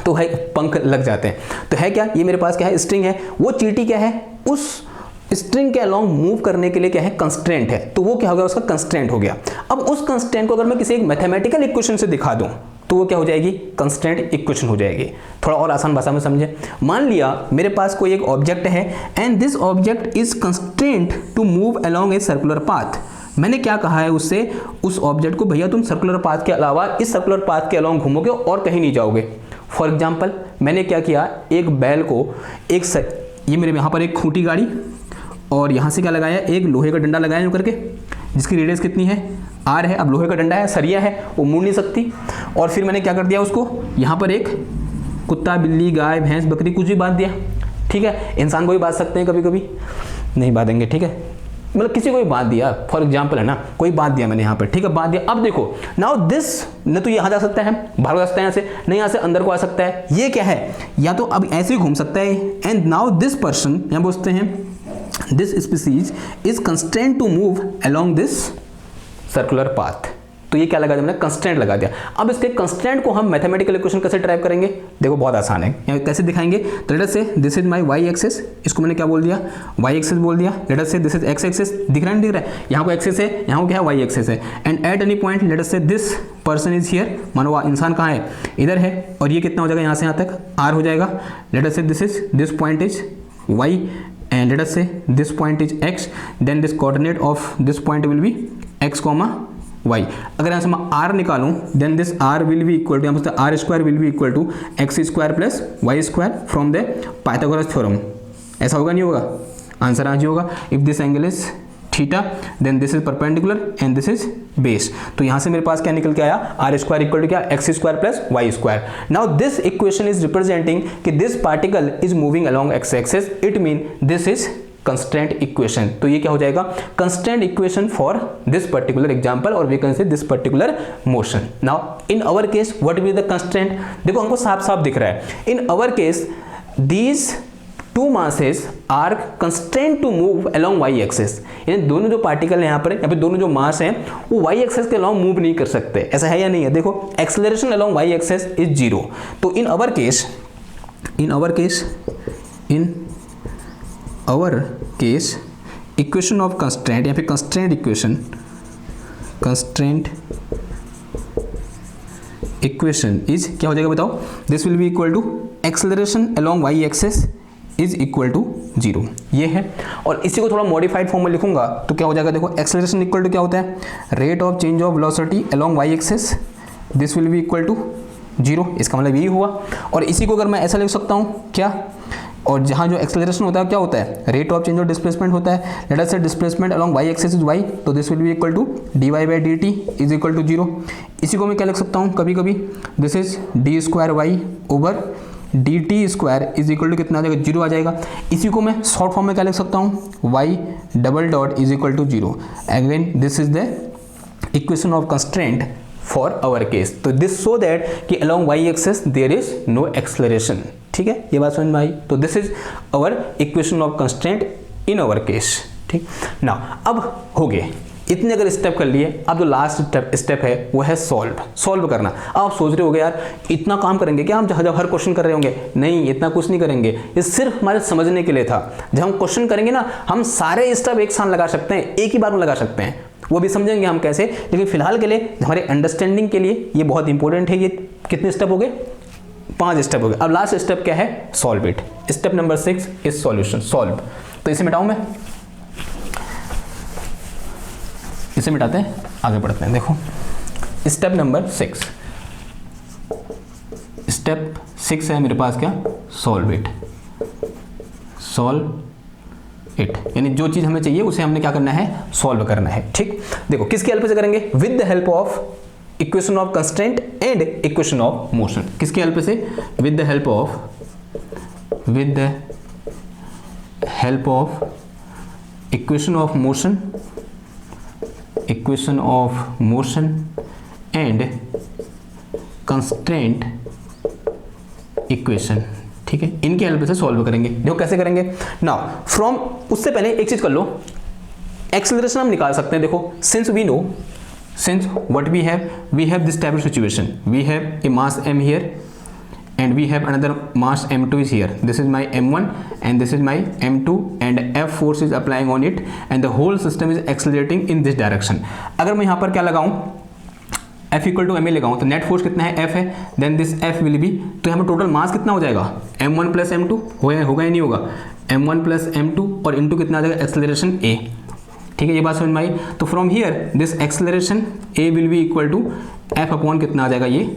तो है पंख लग जाते हैं। तो है क्या, ये मेरे पास क्या है, स्ट्रिंग है, वो चींटी क्या है, उस स्ट्रिंग के अलोंग मूव करने के लिए क्या है, कंस्ट्रेंट है, तो वो क्या हो गया, उसका कंस्ट्रेंट हो गया। अब उस कंस्ट्रेंट को अगर मैं किसी एक मैथमेटिकल इक्वेशन से दिखा दूं तो वो क्या हो जाएगी, कंस्ट्रेंट इक्वेशन हो जाएगी। थोड़ा और आसान भाषा में समझे, मान लिया मेरे पास कोई एक ऑब्जेक्ट है and this object is constraint to move along a circular path. मैंने क्या कहा है उससे, उस ऑब्जेक्ट को, भैया तुम सर्कुलर पाथ के अलावा इस सर्कुलर पाथ के अलावा घूमोगे और कहीं नहीं जाओगे। फॉर एग्जाम्पल मैंने क्या किया, एक बैल को ये मेरे यहाँ पर एक खूंटी गाड़ी और यहाँ से क्या लगाया, एक लोहे का डंडा लगाया यूँ करके, जिसकी रेडियस कितनी है, आर है। अब लोहे का डंडा है, सरिया है, वो मुड़ नहीं सकती। और फिर मैंने क्या कर दिया, उसको यहाँ पर एक कुत्ता, बिल्ली, गाय, भैंस, बकरी कुछ भी बांध दिया। ठीक है, इंसान को भी बांध सकते हैं, कभी कभी नहीं बांधेंगे। ठीक है, मतलब किसी को भी बांध दिया, फॉर एग्जाम्पल है ना, कोई बांध दिया मैंने यहाँ पर। ठीक है, बांध दिया। अब देखो नाउ दिस, न तो यहाँ जा सकता है, बाहर जा सकता है यहाँ से, नहीं यहाँ से अंदर को आ सकता है। ये क्या है, या तो अब ऐसे ही घूम सकता है। एंड नाउ दिस पर्सन, यहाँ बोलते हैं this species is constraint to move along this circular path. तो ये क्या लगा दिया मैंने, कंस्ट्रेंट लगा दिया। अब इसके कंस्ट्रेंट को हम मैथमेटिकल इक्वेशन कैसे ड्राइव करेंगे, देखो बहुत आसान है। यहाँ कैसे दिखाएंगे, तो let us say this is my y axis, इसको मैंने क्या बोल दिया, वाई एक्सिस बोल दिया। Late us say this is x axis, दिख रहा है नहीं दिख रहा है, यहाँ को एक्सिस है, यहाँ को क्या है, वाई एक्सिस है। And at any point let us say this person is here, मानो इंसान कहाँ है, इधर है, और ये कितना हो जाएगा, यहाँ से यहाँ तक आर हो जाएगा। Let us say this point is y and let us say this point is x, then this coordinate of this point will be x, y। अगर यहाँ से मैं r निकालूं, then this r will be equal to, यहाँ पर r square will be equal to x square plus y square from the Pythagoras theorem। ऐसा होगा नहीं होगा, आंसर आज होगा। if this angle is theta then this is perpendicular and this is base. तो यहां से मेरे पास क्या निकल के आया, आर स्क्वायर इक्वल टू क्या, X square plus Y square. Now this equation is representing कि this particle is moving along X axis, it mean this is constraint equation. तो ये क्या हो जाएगा, constraint equation for this particular example, और we can say this particular motion. Now in our case what will be the constraint, देखो हमको साफ साफ दिख रहा है। In our case these two masses are constraint to move along Y axis, यानी दोनों जो पार्टिकल यहाँ पे दोनों जो मास हैं वो वाई एक्सिस के अलोंग मूव नहीं कर सकते। ऐसा है या नहीं है, देखो acceleration along Y axis is zero. तो in our case equation of constraint, या फिर कंस्ट्रेंट इक्वेशन इज क्या हो जाएगा बताओ, this will be equal to acceleration along Y axis is equal to zero, ये है। और इसी को थोड़ा मॉडिफाइड फॉर्म में लिखूंगा तो क्या हो जाएगा, देखो एक्सेलरेशन इक्वल टू क्या होता है, rate of change of velocity along Y axis, this will be equal to zero. इसका मतलब यही हुआ। और इसी को अगर मैं ऐसा लिख सकता हूँ क्या, और जहाँ जो एक्सेलरेशन होता है क्या होता है, rate of change of displacement होता है। Let us say displacement along Y axis is Y, तो this will be equal to D Y by D T is equal to zero. इसी को मैं क्या लिख सकता हूँ कभी कभी, this is D square Y over D T square is equal to कितना आ जाएगा, जीरो आ जाएगा। इसी को मैं शॉर्ट फॉर्म में क्या लिख सकता हूँ, y double dot is equal to zero. Again this is the equation of constraint for our case. तो दिस सो दैट कि along Y axis there is no acceleration. ठीक है, ये बात समझ में आई। तो this is our equation of constraint in our case. ठीक ना, अब हो गए इतने अगर स्टेप कर लिए, अब जो लास्ट स्टेप है वो है सॉल्व करना। अब आप सोच रहे होगे यार इतना काम करेंगे क्या हम जब हर क्वेश्चन कर रहे होंगे, नहीं इतना कुछ नहीं करेंगे, ये सिर्फ हमारे समझने के लिए था। जब हम क्वेश्चन करेंगे ना, हम सारे स्टेप एक साथ लगा सकते हैं, एक ही बार में लगा सकते हैं, वो भी समझेंगे हम कैसे। लेकिन फिलहाल के लिए हमारे अंडरस्टैंडिंग के लिए ये बहुत इंपॉर्टेंट है। ये कितने स्टेप हो गए, 5 स्टेप हो गए। अब लास्ट स्टेप क्या है, solve it. Step number 6 is solution, solve. तो इसे मिटाऊं मैं, इसे मिटाते हैं, आगे बढ़ते हैं। देखो स्टेप नंबर 6, स्टेप 6 है मेरे पास क्या, सॉल्व इट। यानी जो चीज हमें चाहिए उसे हमने क्या करना है, सॉल्व करना है। ठीक, देखो किसकी हेल्प से करेंगे, with the help of equation of constraint and equation of motion. किसकी हेल्प से, with the help of equation of motion and constraint equation. ठीक है, इनकी हेल्प से सॉल्व करेंगे। देखो कैसे करेंगे। नाउ फ्रॉम, उससे पहले एक चीज कर लो, एक्सेलरेशन हम निकाल सकते हैं। देखो since what we have this type of situation, we have a mass m here and we have another mass m2 is here. This is my m1 and this is my m2 and F force is applying on it and the whole system is accelerating in this direction. अगर मैं यहाँ पर क्या लगाऊं, F equal to ma लगाऊं, तो net force कितना है, F है, then this F will be, तो यहाँ पर टोटल मास कितना हो जाएगा, m1 प्लस m2 होगा या नहीं होगा, m1 प्लस m2 और इंटू कितना आ जाएगा, एक्सेलरेशन a। ठीक है, ये बात समझ में आई। तो from here this acceleration a will be equal to F upon कितना आ जाएगा, ये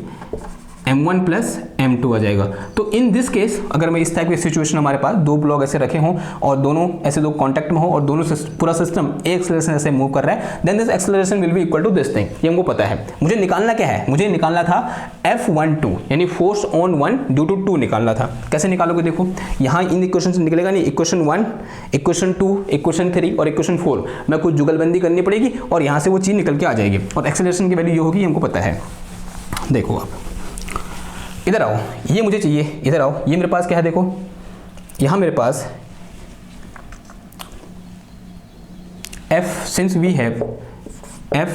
m1 प्लस m2 आ जाएगा। तो इन दिस केस अगर मैं इस टाइप की सिचुएशन हमारे पास दो ब्लॉक ऐसे रखे हों और दोनों ऐसे दो कांटेक्ट में हो और दोनों पूरा सिस्टम एक एक्सेलरेशन ऐसे मूव कर रहा है, then this acceleration will be equal to this thing. ये हमको पता है। मुझे निकालना क्या है, मुझे निकालना था F12 यानी फोर्स ऑन 1 ड्यू टू 2 निकालना था। कैसे निकालोगे, देखो यहाँ इन इक्वेशन से निकलेगा नहीं, इक्वेशन 1, इक्वेशन 2, इक्वेशन 3 और इक्वेशन 4 में कुछ जुगलबंदी करनी पड़ेगी और यहाँ से वो चीज़ निकल के आ जाएगी और एक्सेलरेशन की वैल्यू ये होगी, हमको पता है। देखो आप इधर आओ, ये मुझे चाहिए, इधर आओ, ये मेरे पास क्या है, देखो यहाँ मेरे पास f since we have f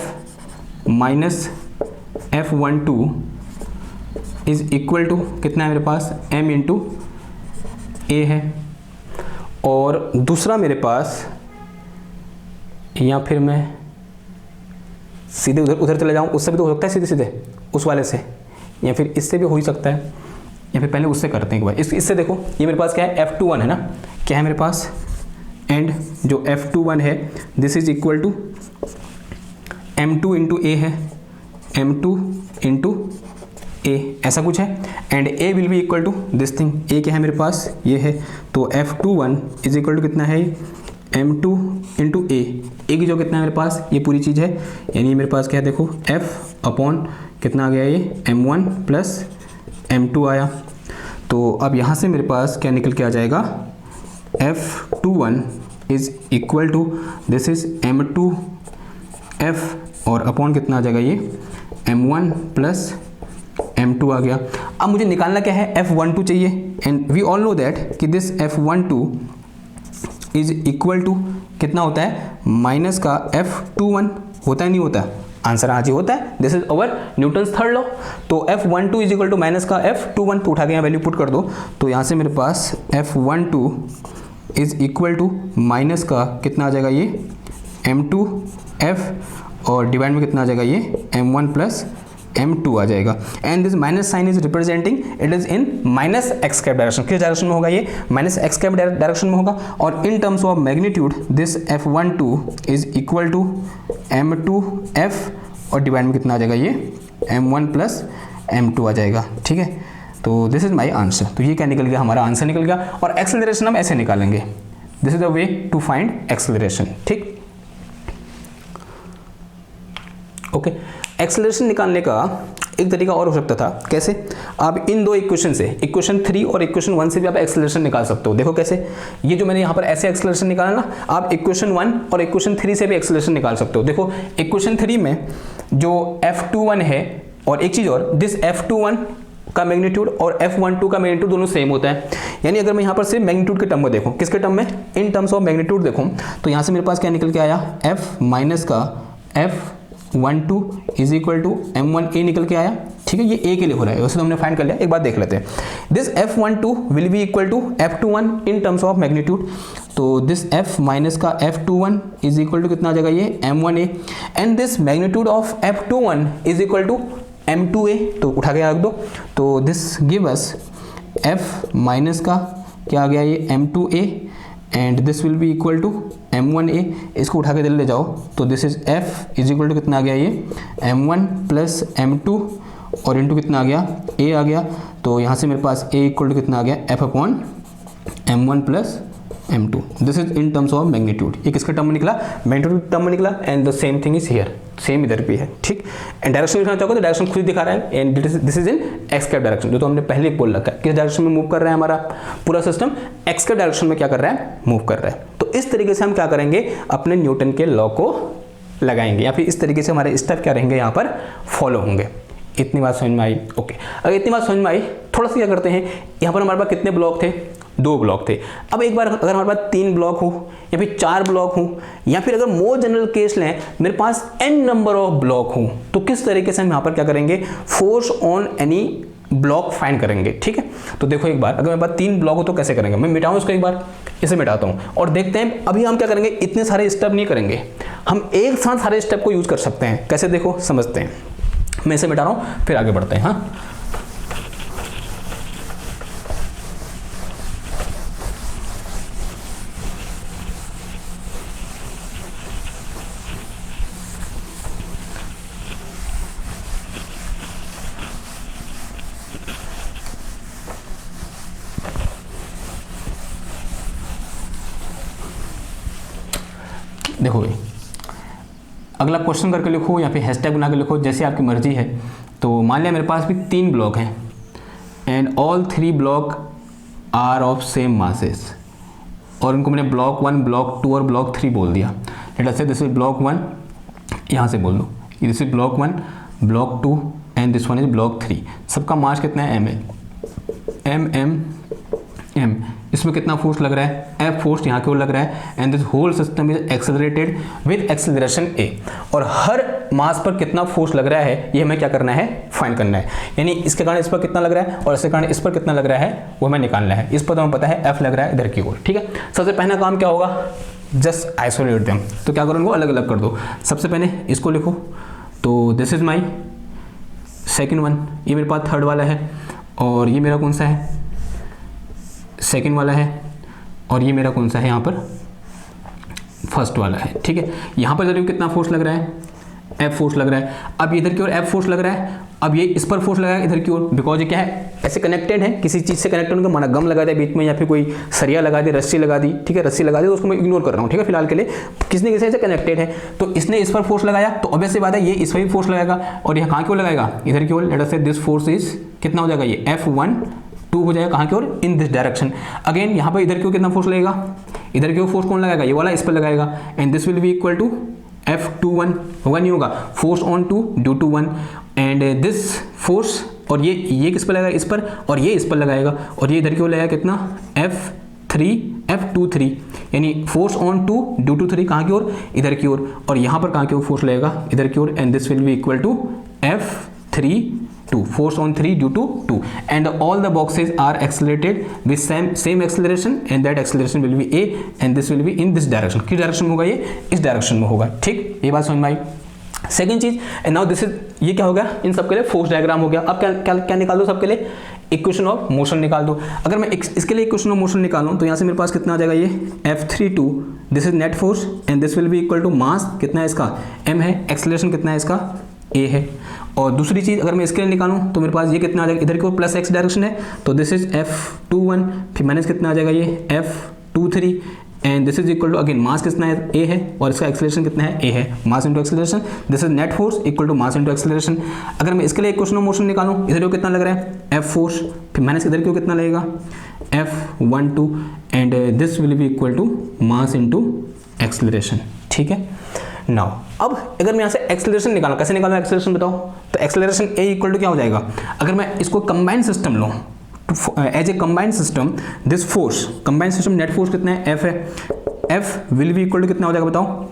minus F12 is equal to कितना है मेरे पास m इंटू ए है, और दूसरा मेरे पास, या फिर मैं सीधे उधर चले जाऊँ, उससे भी तो हो सकता है सीधे सीधे उस वाले से, या फिर इससे भी हो ही सकता है, या फिर पहले उससे करते हैं एक बार। इससे देखो ये मेरे पास क्या है, F21 है ना, क्या है मेरे पास, एंड जो F21 है this is equal to M2 into A है, M2 इंटू ए ऐसा कुछ है, and A will be equal to this thing. A क्या है मेरे पास, ये है, तो F21 इज इक्वल टू कितना है, M2 इंटू ए की जो कितना है मेरे पास, ये पूरी चीज़ है, यानी मेरे पास क्या है, देखो F अपॉन कितना आ गया, ये M1 प्लस M2 आया। तो अब यहाँ से मेरे पास क्या निकल के आ जाएगा, F21 is equal to this is M2 F और अपॉन कितना आ जाएगा, ये M1 प्लस M2 आ गया। अब मुझे निकालना क्या है, F12 चाहिए, and we all know that कि this F12 is equal to कितना होता है, माइनस का F21 होता है, नहीं होता, आंसर आज ही होता है। This is our Newton's third law. तो F12 is equal to minus का F21 तो उठा के यहाँ वैल्यू पुट कर दो, तो यहाँ से मेरे पास F12 is equal to minus का कितना आ जाएगा, ये M2 F और डिवाइड में कितना आ जाएगा, ये M1 प्लस M2 आ जाएगा। And this minus sign is representing, it is in minus x cap direction. किस डायरेक्शन में होगा, ये माइनस एक्स कैप डायरेक्शन में होगा। और in terms of magnitude this F12 is equal to M2 F और डिवाइड में कितना आ जाएगा, ये M1 प्लस M2 आ जाएगा। ठीक है, तो दिस इज माई आंसर। तो ये क्या निकल गया, हमारा आंसर निकल गया। और एक्सेलरेशन हम ऐसे निकालेंगे, this is the way to find acceleration. ठीक, ओके। एक्सेलरेशन निकालने का एक तरीका और हो सकता था, कैसे, आप इन दो इक्वेशन से, इक्वेशन 3 और इक्वेशन 1 से भी आप एक्सेलरेशन निकाल सकते हो। देखो कैसे, ये जो मैंने यहाँ पर ऐसे एक्सेलरेशन निकाला ना, आप इक्वेशन 1 और इक्वेशन 3 से भी एक्सेलरेशन निकाल सकते हो। देखो इक्वेशन 3 में जो F21 है, और एक चीज़ और, दिस F21 का मैग्नीट्यूड और F12 का मैग्नीट्यूड दोनों सेम होता है। यानी अगर मैं यहाँ पर से मैग्नीट्यूड के टर्म में देखूँ, किसके टर्म में, इन टर्म्स ऑफ मैग्नीट्यूड देखूँ, तो यहाँ से मेरे पास क्या निकल के आया, F माइनस का F12 is equal to M1A निकल के आया। ठीक है, ये A के लिए हो रहा है, वैसे तो हमने फाइंड कर लिया, एक बात देख लेते हैं। This F12 will be equal to F21 in terms of magnitude. तो दिस F माइनस का F21 इज इक्वल टू कितना आ जाएगा, ये M1A, and this magnitude of F21 is equal to M2A, तो उठा के रख दो। तो this give us F minus का क्या आ गया, ये M2A, and this will be equal to M1A। इसको उठा के दिल ले जाओ, तो this is F is equal to कितना आ गया, ये M1 प्लस M2 और इंटू कितना आ गया, A आ गया। तो यहाँ से मेरे पास A इक्वल टू कितना आ गया, F upon M1 plus M2। This is in terms of magnitude. ये किसका टर्म में निकला, मैग्नीट्यूड टर्म में निकला, and the same thing is here, same इधर भी है। ठीक, एंड डायरेक्शन लिखना चाहोगे तो डायरेक्शन खुद दिखा रहा है, and this is in x cap direction, जो तो हमने पहले बोल रखा है। किस डायरेक्शन में मूव कर रहा है हमारा पूरा सिस्टम, एक्स कैप डायरेक्शन में क्या कर रहा है, मूव कर रहा है। तो इस तरीके से हम क्या करेंगे, अपने न्यूटन के लॉ को लगाएंगे, या फिर इस तरीके से हमारे स्टेप क्या रहेंगे, यहाँ पर फॉलो होंगे। इतनी बात समझ में आई, ओके। अगर इतनी बात समझ में आई, थोड़ा सा क्या करते हैं, यहाँ पर हमारे पास कितने ब्लॉक थे, 2 ब्लॉक थे। अब एक बार अगर हमारे पास 3 ब्लॉक हो, या फिर 4 ब्लॉक हो, या फिर अगर मोर जनरल केस लें, मेरे पास n नंबर ऑफ ब्लॉक हो, तो किस तरीके से हम यहाँ पर क्या करेंगे, force on any block find करेंगे। ठीक है, तो देखो एक बार अगर मेरे पास 3 ब्लॉक हो तो कैसे करेंगे, मैं मिटाऊँ इसको, एक बार इसे मिटाता हूँ और देखते हैं। अभी हम क्या करेंगे, इतने सारे स्टेप नहीं करेंगे, हम एक साथ सारे स्टेप को यूज कर सकते हैं। कैसे, देखो समझते हैं। मैं इसे मिटा रहा हूँ, फिर आगे बढ़ते हैं। हाँ, देखो भाई, अगला क्वेश्चन करके लिखो या फिर हैशटैग बना के लिखो, जैसे आपकी मर्जी है। तो मान लिया मेरे पास भी 3 ब्लॉक हैं and all 3 block are of same masses, और इनको मैंने ब्लॉक 1, ब्लॉक 2 और ब्लॉक 3 बोल दिया। Late us say this is block 1, यहाँ से बोल दो this is block 1, block 2 and this one is block 3। सबका मास कितना है? एम है, एम एम एम। इसमें कितना फोर्स लग रहा है? एफ फोर्स यहाँ की ओर लग रहा है and this whole system is accelerated with acceleration A. और हर मास पर कितना फोर्स लग रहा है ये हमें क्या करना है? फाइंड करना है। यानी इसके कारण इस पर कितना लग रहा है और इसके कारण इस पर कितना लग रहा है वो हमें निकालना है। इस पर तो हमें पता है एफ लग रहा है इधर की ओर, ठीक है। सबसे पहला काम क्या होगा? Just isolate them. तो क्या करो, इनको अलग अलग कर दो। सबसे पहले इसको लिखो, तो this is my second one, ये मेरे पास थर्ड वाला है, और ये मेरा कौन सा है? सेकेंड वाला है, और ये मेरा कौन सा है यहाँ पर? फर्स्ट वाला है, ठीक है। यहाँ पर जरूर कितना फोर्स लग रहा है? एफ फोर्स लग रहा है। अब इधर की ओर एफ फोर्स लग रहा है, अब ये इस पर फोर्स लगाएगा इधर की ओर, बिकॉज ये क्या है? ऐसे कनेक्टेड है, किसी चीज से कनेक्टेड होगा, माना गम लगा दिया बीच में या फिर कोई सरिया लगा दी, रस्सी लगा दी, ठीक है, रस्सी लगा दी, तो उसको मैं इग्नोर कर रहा हूँ, ठीक है, फिलहाल के लिए। किसने किसी से कनेक्टेड है, तो इसने इस पर फोर्स लगाया, तो ऑब्वियस सी बात है ये इस पर भी फोर्स लगाएगा, और यह कहाँ की ओर लगाएगा? इधर की ओर। Late us say this force is कितना हो जाएगा? ये F1 2 हो जाएगा, कहाँ की ओर? In this direction. अगेन यहाँ पर इधर की ओर कितना फोर्स लगेगा? इधर की ओर फोर्स कौन लगाएगा? ये वाला इस पर लगाएगा, and this will be equal to F21 होगा, नहीं होगा? Force on 2 due to 1, and this force, और ये किस पर लगाएगा? इस पर, और ये इस पर लगाएगा, और ये इधर की ओर लगाएगा कितना? F23, यानी फोर्स ऑन 2 ड्यू टू 3 कहाँ की ओर? इधर की ओर, और यहाँ पर कहाँ की ओर फोर्स लगेगा? इधर की ओर, and this will be equal to F32, force on 3 due to 2, and all the boxes are accelerated with same acceleration, and that acceleration will be a, and this will be in this direction. किस direction में होगा? ये इस direction में होगा, ठीक। ये बात समझ में आई। सेकेंड चीज, एंड नाउ दिस इज, ये क्या हो गया? इन सबके लिए फोर्स डायग्राम हो गया। अब क्या निकाल दो? सबके लिए इक्वेशन ऑफ मोशन निकाल दो। अगर मैं इसके लिए इक्वेशन ऑफ मोशन निकालूं तो यहाँ से मेरे पास कितना आ जाएगा? ये F32, this is net force, and this will be equal to mass कितना है इसका? m है, एक्सेलरेशन कितना है इसका? a है। और दूसरी चीज अगर मैं इसके लिए निकालूं तो मेरे पास ये कितना आ जाएगा? इधर की ओर प्लस x डायरेक्शन है, तो दिस इज F21, फिर माइनस कितना आ जाएगा? ये F23, and this is equal to again mass कितना है? a है, और इसका एक्सेलरेशन कितना है? a है, mass into acceleration. This is net force equal to mass into acceleration. अगर मैं इसके लिए इक्वेशन ऑफ मोशन निकालूं, इधर को कितना लग रहा है? F फोर्स, फिर माइनस इधर को कितना लगेगा? F12, and this will be equal to mass into acceleration, ठीक है। नाउ अब अगर मैं यहाँ से एक्सेलरेशन निकालूं, कैसे निकालूं एक्सेलरेशन बताओ? तो एक्सेलरेशन a इक्वल टू क्या हो जाएगा? अगर मैं इसको कंबाइंड सिस्टम लूँ, as a combined system, this force combined system net force कितना है? F है, F will be equal to कितना हो जाएगा बताओ?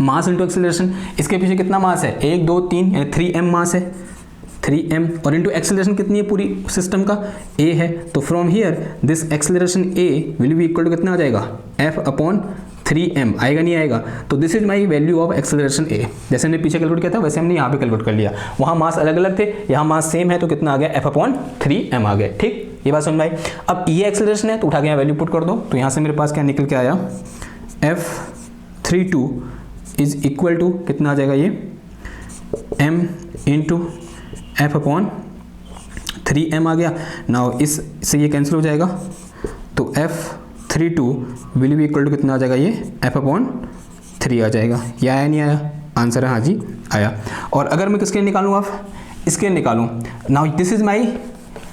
Mass into acceleration. इसके पीछे कितना मास है? 1 2 3 3m मास है, 3m, और इंटू एक्सेलरेशन कितनी है पूरी सिस्टम का? a है। तो from here this acceleration a will be equal to कितना आ जाएगा? F/3m आएगा, नहीं आएगा? तो this is my value of acceleration a। जैसे हमने पीछे कैलकुलेट किया था वैसे हमने यहाँ पे कैलकुलेट कर लिया। वहाँ मास अलग अलग थे, यहाँ मास सेम है, तो कितना आ गया? F/3m आ गया, ठीक। ये बात समझ में आई। अब ये एक्सेलरेशन है तो उठा के यहाँ वैल्यू पुट कर दो, तो यहाँ से मेरे पास क्या निकल के आया? F32 इज इक्वल टू कितना आ जाएगा? ये m इंटू F/3m आ गया। नाउ इससे ये कैंसिल हो जाएगा, तो F32 will be equal to कितना आ जाएगा? ये F/3 आ जाएगा। ये आया नहीं आया? आंसर है हाँ जी, आया। और अगर मैं किसके लिए निकालूँ? अब इसके लिए निकालूँ। Now this is my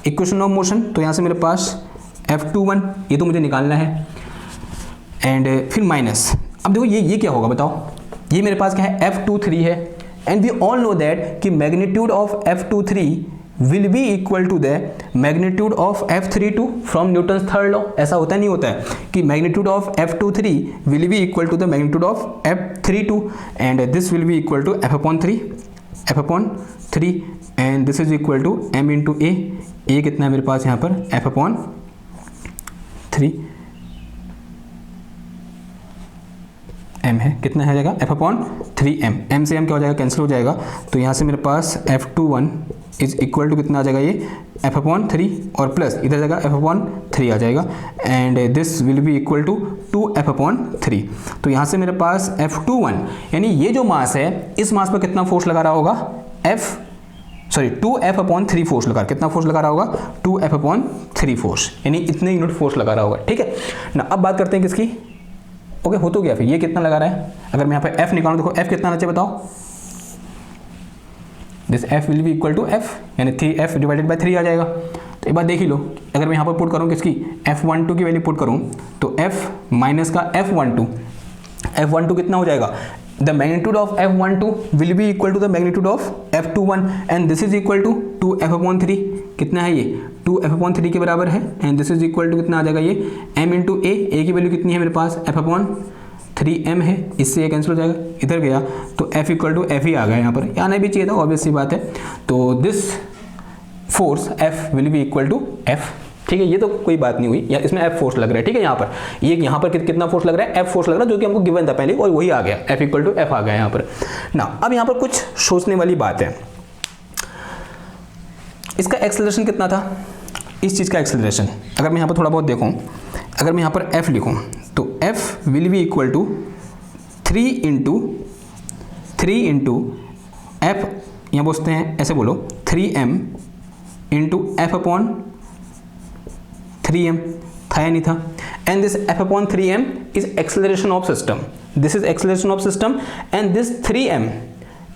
equation of motion, तो यहाँ से मेरे पास F21 ये तो मुझे निकालना है, एंड फिर माइनस। अब देखो ये क्या होगा बताओ? ये मेरे पास क्या है? F23 है, and we all know that कि magnitude of F23 will be equal to the magnitude of F32 from Newton's third law। ऐसा होता नहीं होता है कि magnitude of F23 will be equal to the magnitude of F32, and this will be equal to F/3, and this is equal to m into a। a कितना है मेरे पास यहाँ पर? F/3 m है, कितना है जाएगा? F/3m। m से m क्या हो जाएगा? कैंसिल हो जाएगा। तो यहाँ से मेरे पास F21 इज इक्वल टू कितना आ जाएगा? ये F/3, और प्लस इधर जाएगा F/3 आ जाएगा, and this will be equal to 2F/3। तो यहाँ से मेरे पास F21, यानी ये जो मास है इस मास पर कितना फोर्स लगा रहा होगा? 2F/3 फोर्स लगा, कितना फोर्स लगा रहा होगा? 2F/3 फोर्स, यानी इतने यूनिट फोर्स लगा रहा होगा, ठीक है ना। अब बात करते हैं किसकी? ओके, हो तो गया। फिर ये कितना लगा रहा है, अगर मैं यहाँ पे f निकालूं, देखो f कितना आना चाहिए बताओ, this f will be equal to f, यानी 3f डिवाइडेड बाय 3 आ जाएगा। तो एक बार देख ही लो, अगर मैं यहाँ पर पुट करूँ किसकी, f12 की वैल्यू पुट करूँ तो f माइनस का f12 कितना हो जाएगा, the magnitude of f12 will be equal to the magnitude of f21 and this is equal to 2f/3, कितना है ये 2f/3 के बराबर है, and this is equal to कितना आ जाएगा ये m इंटू a की वैल्यू कितनी है मेरे पास f/3m है, इससे ये कैंसिल हो जाएगा, इधर गया तो f इक्वल टू f ही आ गया, यहाँ पर आना भी चाहिए था, ऑब्वियस सी बात है। तो this force f will be equal to f, ठीक है, ये तो कोई बात नहीं हुई, या इसमें f फोर्स लग रहा है, ठीक है, यहाँ पर कितना फोर्स लग रहा है, f फोर्स लग रहा है, जो कि हमको गिवन था पहले, और वही आ गया, f इक्वल टू f आ गया यहाँ पर ना। अब यहाँ पर कुछ सोचने वाली बात है, इसका एक्सेलरेशन कितना था, इस चीज़ का एक्सेलरेशन अगर मैं यहाँ पर थोड़ा बहुत देखूँ, अगर मैं यहाँ पर f लिखूँ तो f will be equal to 3 into f, यहाँ बोलते हैं ऐसे बोलो 3m इंटू f/3m, था या नहीं था, and this f/3m is acceleration of system, this is acceleration of system, and this 3m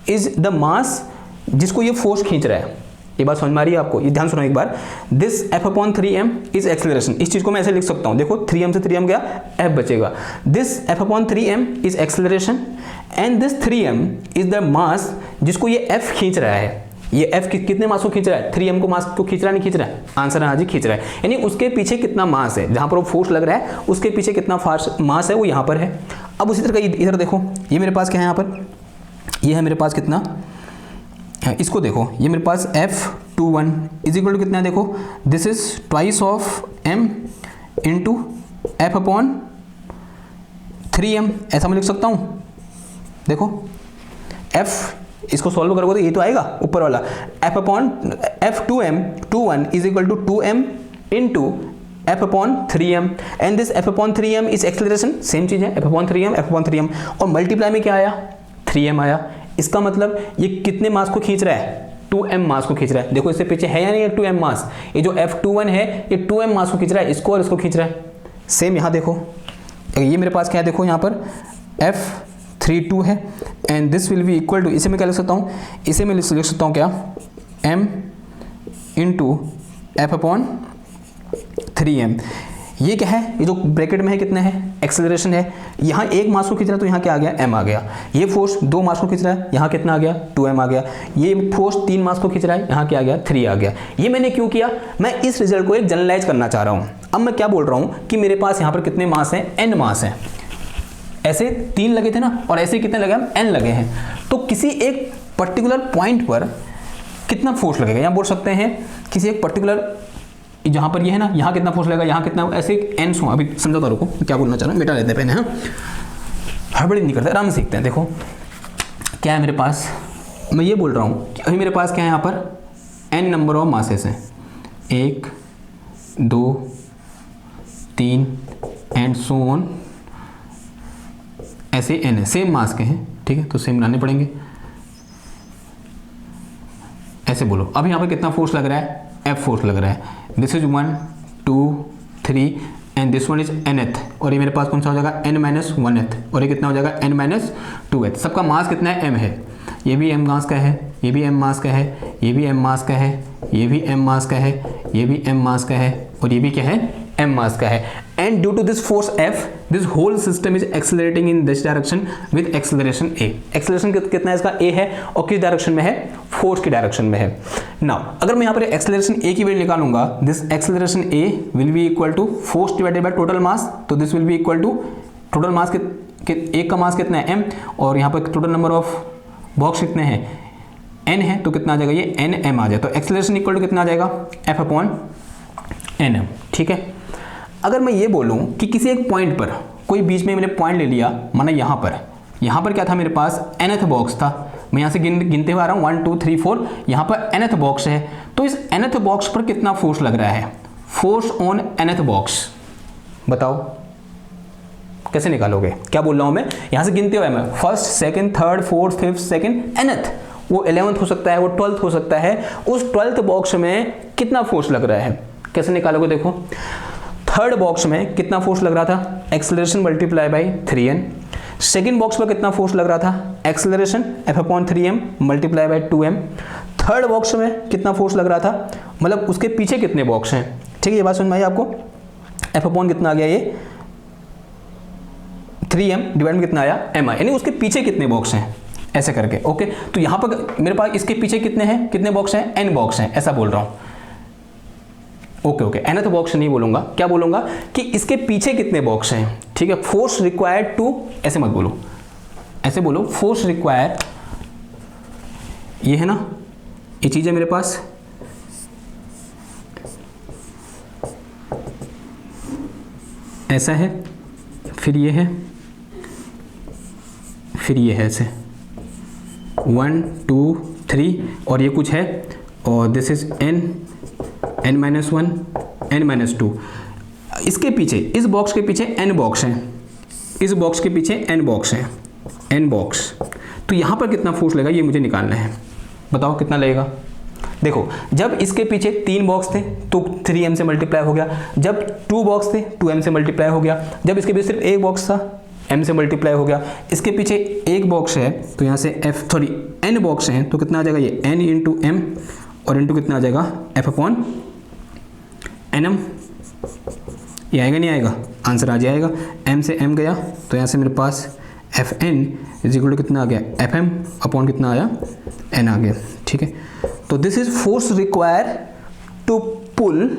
is the mass जिसको ये फोर्स खींच रहा है। ये बात समझ में आ रही है आपको, ये ध्यान सुनो एक बार, दिस f/3m इज एक्सेलरेशन, इस चीज को मैं ऐसे लिख सकता हूँ, देखो 3m से 3m गया, f बचेगा, this f/3m is acceleration and this 3m is the mass जिसको ये f खींच रहा है। ये f कितने मास को खींच रहा है, 3m को मास को खींच रहा है, नहीं खींच रहा है, आंसर है हाँ जी खींच रहा है, यानी उसके पीछे कितना मास है, जहां पर वो फोर्स लग रहा है उसके पीछे कितना मास है वो यहाँ पर है। अब उसी तरह इधर देखो, ये मेरे पास क्या है यहाँ पर, ये है मेरे पास कितना, इसको देखो, ये मेरे पास f21 इज इक्वल टू कितना है, देखो this is twice of m into f/3m, ऐसा मैं लिख सकता हूँ, देखो f इसको सॉल्व करोगे तो ये तो आएगा ऊपर वाला, f/21 is equal to 2m into f/3m and this f/3m is acceleration, same चीज है f/3m और मल्टीप्लाई में क्या आया 3m आया। इसका मतलब ये कितने मास को खींच रहा है, 2m मास को खींच रहा है। देखो इससे पीछे है या नहीं है 2m मास, ये जो f21 है ये 2m मास को खींच रहा है, इसको और इसको खींच रहा है। सेम यहाँ देखो, ये मेरे पास क्या है, देखो यहाँ पर f32 है and this will be equal to, इसे मैं क्या लिख सकता हूँ, इसे मैं लिख सकता हूँ क्या m इंटू f/3m। ये क्या है, ये जो ब्रैकेट में है कितना है, एक्सेलरेशन है, यहाँ एक मास को खींच रहा है तो यहाँ क्या आ गया m आ गया, ये फोर्स 2 मास को खींच रहा है, यहाँ कितना आ गया 2m आ गया, ये फोर्स 3 मास को खींच रहा है, यहाँ क्या आ गया 3 आ गया। ये मैंने क्यों किया, मैं इस रिजल्ट को एक जनरलाइज करना चाह रहा हूँ। अब मैं क्या बोल रहा हूँ कि मेरे पास यहाँ पर कितने मास हैं, n मास हैं, ऐसे 3 लगे थे ना, और ऐसे कितने लगे हम n लगे हैं, तो किसी एक पर्टिकुलर पॉइंट पर कितना फोर्स लगेगा, यहाँ बोल सकते हैं किसी एक पर्टिकुलर, जहां पर ये है ना, यहाँ कितना फोर्स लगेगा, यहाँ कितना, ऐसे एन सो, अभी समझौता, रुको क्या बोलना चाह रहा हूँ, मिटा लेते हैं पहले, हाँ हड़बड़ी नहीं करते, आराम से सीखते हैं। देखो क्या है मेरे पास, मैं ये बोल रहा हूँ कि अभी मेरे पास क्या है, यहाँ पर n नंबर ऑफ मासेस हैं, 1 2 3 एंड सो ऑन, ऐसे n है, सेम मास के हैं, ठीक है, तो सेम लाने पड़ेंगे, ऐसे बोलो। अब यहाँ पर कितना फोर्स लग रहा है, f फोर्स लग रहा है, this is 1 2 3 and this one is nth, और ये मेरे पास कौन सा हो जाएगा n-1th, और ये कितना हो जाएगा n-2th। सबका मास कितना है, m है, ये भी m मास का है, ये भी m मास का है, ये भी m मास का है, ये भी m मास का है, ये भी m मास का है, और ये भी क्या है m मास का है। And due to this force f this whole system is accelerating in this direction with acceleration a। Acceleration कितना है इसका, a है, और किस डायरेक्शन में है, फोर्स की डायरेक्शन में है। नाउ अगर मैं यहाँ पर एक्सेलरेशन a की वैल्यू निकालूंगा, this acceleration a will be equal to force divided by total mass, तो this will be equal to total mass के एक का मास कितना है m, और यहाँ पर टोटल नंबर ऑफ बॉक्स कितने हैं n है, तो कितना आ जाएगा ये nm आ जाए, तो एक्सेलरेशन इक्वल टू कितना आ जाएगा f/nm, ठीक है। अगर मैं ये बोलूं कि किसी एक पॉइंट पर, कोई बीच में मैंने पॉइंट ले लिया, माना यहाँ पर क्या था मेरे पास nth बॉक्स था, मैं यहाँ से गिनते हुए आ रहा हूँ 1 2 3 4, यहाँ पर nth बॉक्स है, तो इस nth बॉक्स पर कितना फोर्स लग रहा है, फोर्स ऑन nth बॉक्स, बताओ कैसे निकालोगे, क्या बोल रहा हूँ मैं, यहाँ से गिनते हुए मैं first second third fourth fifth second nth, वो 11th हो सकता है, वो 12th हो सकता है, उस 12th बॉक्स में कितना फोर्स लग रहा है, कैसे निकालोगे, देखो थर्ड बॉक्स में कितना फोर्स लग रहा था, acceleration multiply by 3n। Second box में कितना फोर्स लग रहा था, acceleration F/3m multiply by 2m। Third box में कितना फोर्स लग रहा था, मतलब उसके पीछे कितने बॉक्स हैं, ठीक है, ये बात समझ में आई आपको। F/ कितना आ गया, ये 3m डिवाइड में कितना आया, mi, यानी उसके पीछे कितने बॉक्स हैं, ऐसे करके। ओके, तो यहां पर मेरे पास इसके पीछे कितने हैं, कितने बॉक्स हैं, n बॉक्स हैं, ऐसा बोल रहा हूं। ओके, n तो बॉक्स नहीं बोलूंगा, क्या बोलूंगा कि इसके पीछे कितने बॉक्स हैं, ठीक है। फोर्स रिक्वायर्ड टू, ऐसे मत बोलो, ऐसे बोलो फोर्स रिक्वायर, ये है ना, ये चीज है मेरे पास, ऐसा है, फिर ये है, फिर ये है, ऐसे 1 2 3 और ये कुछ है, और दिस इज n -1 n -2। इसके पीछे, इस बॉक्स के पीछे n बॉक्स हैं, इस बॉक्स के पीछे n बॉक्स हैं, n बॉक्स। तो यहाँ पर कितना फोर्स लगेगा ये मुझे निकालना है, बताओ कितना लगेगा। देखो, जब इसके पीछे 3 बॉक्स थे तो 3m से मल्टीप्लाई हो गया, जब 2 बॉक्स थे 2m से मल्टीप्लाई हो गया, जब इसके पीछे सिर्फ एक बॉक्स था m से मल्टीप्लाई हो गया, इसके पीछे एक बॉक्स है तो यहाँ से n बॉक्स हैं तो कितना आ जाएगा, ये n इंटू m और इंटू कितना आ जाएगा, F/nm। ये आएगा नहीं आएगा, आंसर आ जाएगा, m से m गया तो यहाँ से मेरे पास Fn इज इक्वल टू कितना आ गया, Fm अपॉन कितना आया, n आ गया, ठीक है। तो this is force require to pull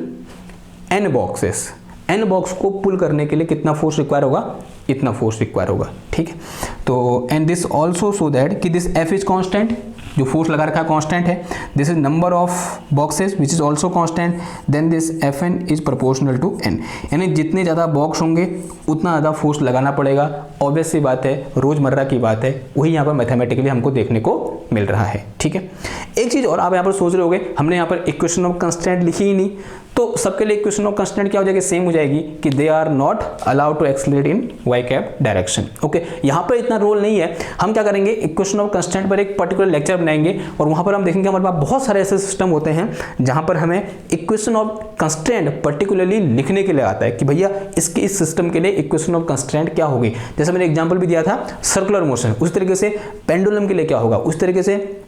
n boxes, n box को पुल करने के लिए कितना फोर्स रिक्वायर होगा, इतना फोर्स रिक्वायर होगा, ठीक है। तो and this also so that कि दिस F इज कांस्टेंट, जो फोर्स लगा रखा है कांस्टेंट है, this is number of boxes which is also constant, then this Fn is proportional to n, यानी जितने ज़्यादा बॉक्स होंगे उतना ज़्यादा फोर्स लगाना पड़ेगा। ऑब्वियस सी बात है, रोज़मर्रा की बात है, वही यहाँ पर मैथमेटिकली हमको देखने को मिल रहा है, ठीक है। एक चीज़ और आप यहाँ पर सोच रहे होगे, हमने यहाँ पर इक्वेशन ऑफ कंस्टेंट लिखी ही नहीं, तो सबके लिए इक्वेशन ऑफ कंस्टेंट क्या हो जाएगी, सेम हो जाएगी कि they are not allowed to accelerate in y cap direction. Okay, यहाँ पर इतना रोल नहीं है, हम क्या करेंगे, इक्वेशन ऑफ कंस्टेंट पर एक पर्टिकुलर लेक्चर बनाएंगे और वहाँ पर हम देखेंगे हमारे पास बहुत सारे ऐसे सिस्टम होते हैं जहाँ पर हमें इक्वेशन ऑफ कंस्टेंट पर्टिकुलरली लिखने के लिए आता है कि भैया इसके इस सिस्टम के लिए इक्वेशन ऑफ कंस्टेंट क्या होगी। जैसे मैंने एग्जाम्पल भी दिया था सर्कुलर मोशन, उस तरीके से पेंडुलम के लिए क्या होगा, उस तरीके से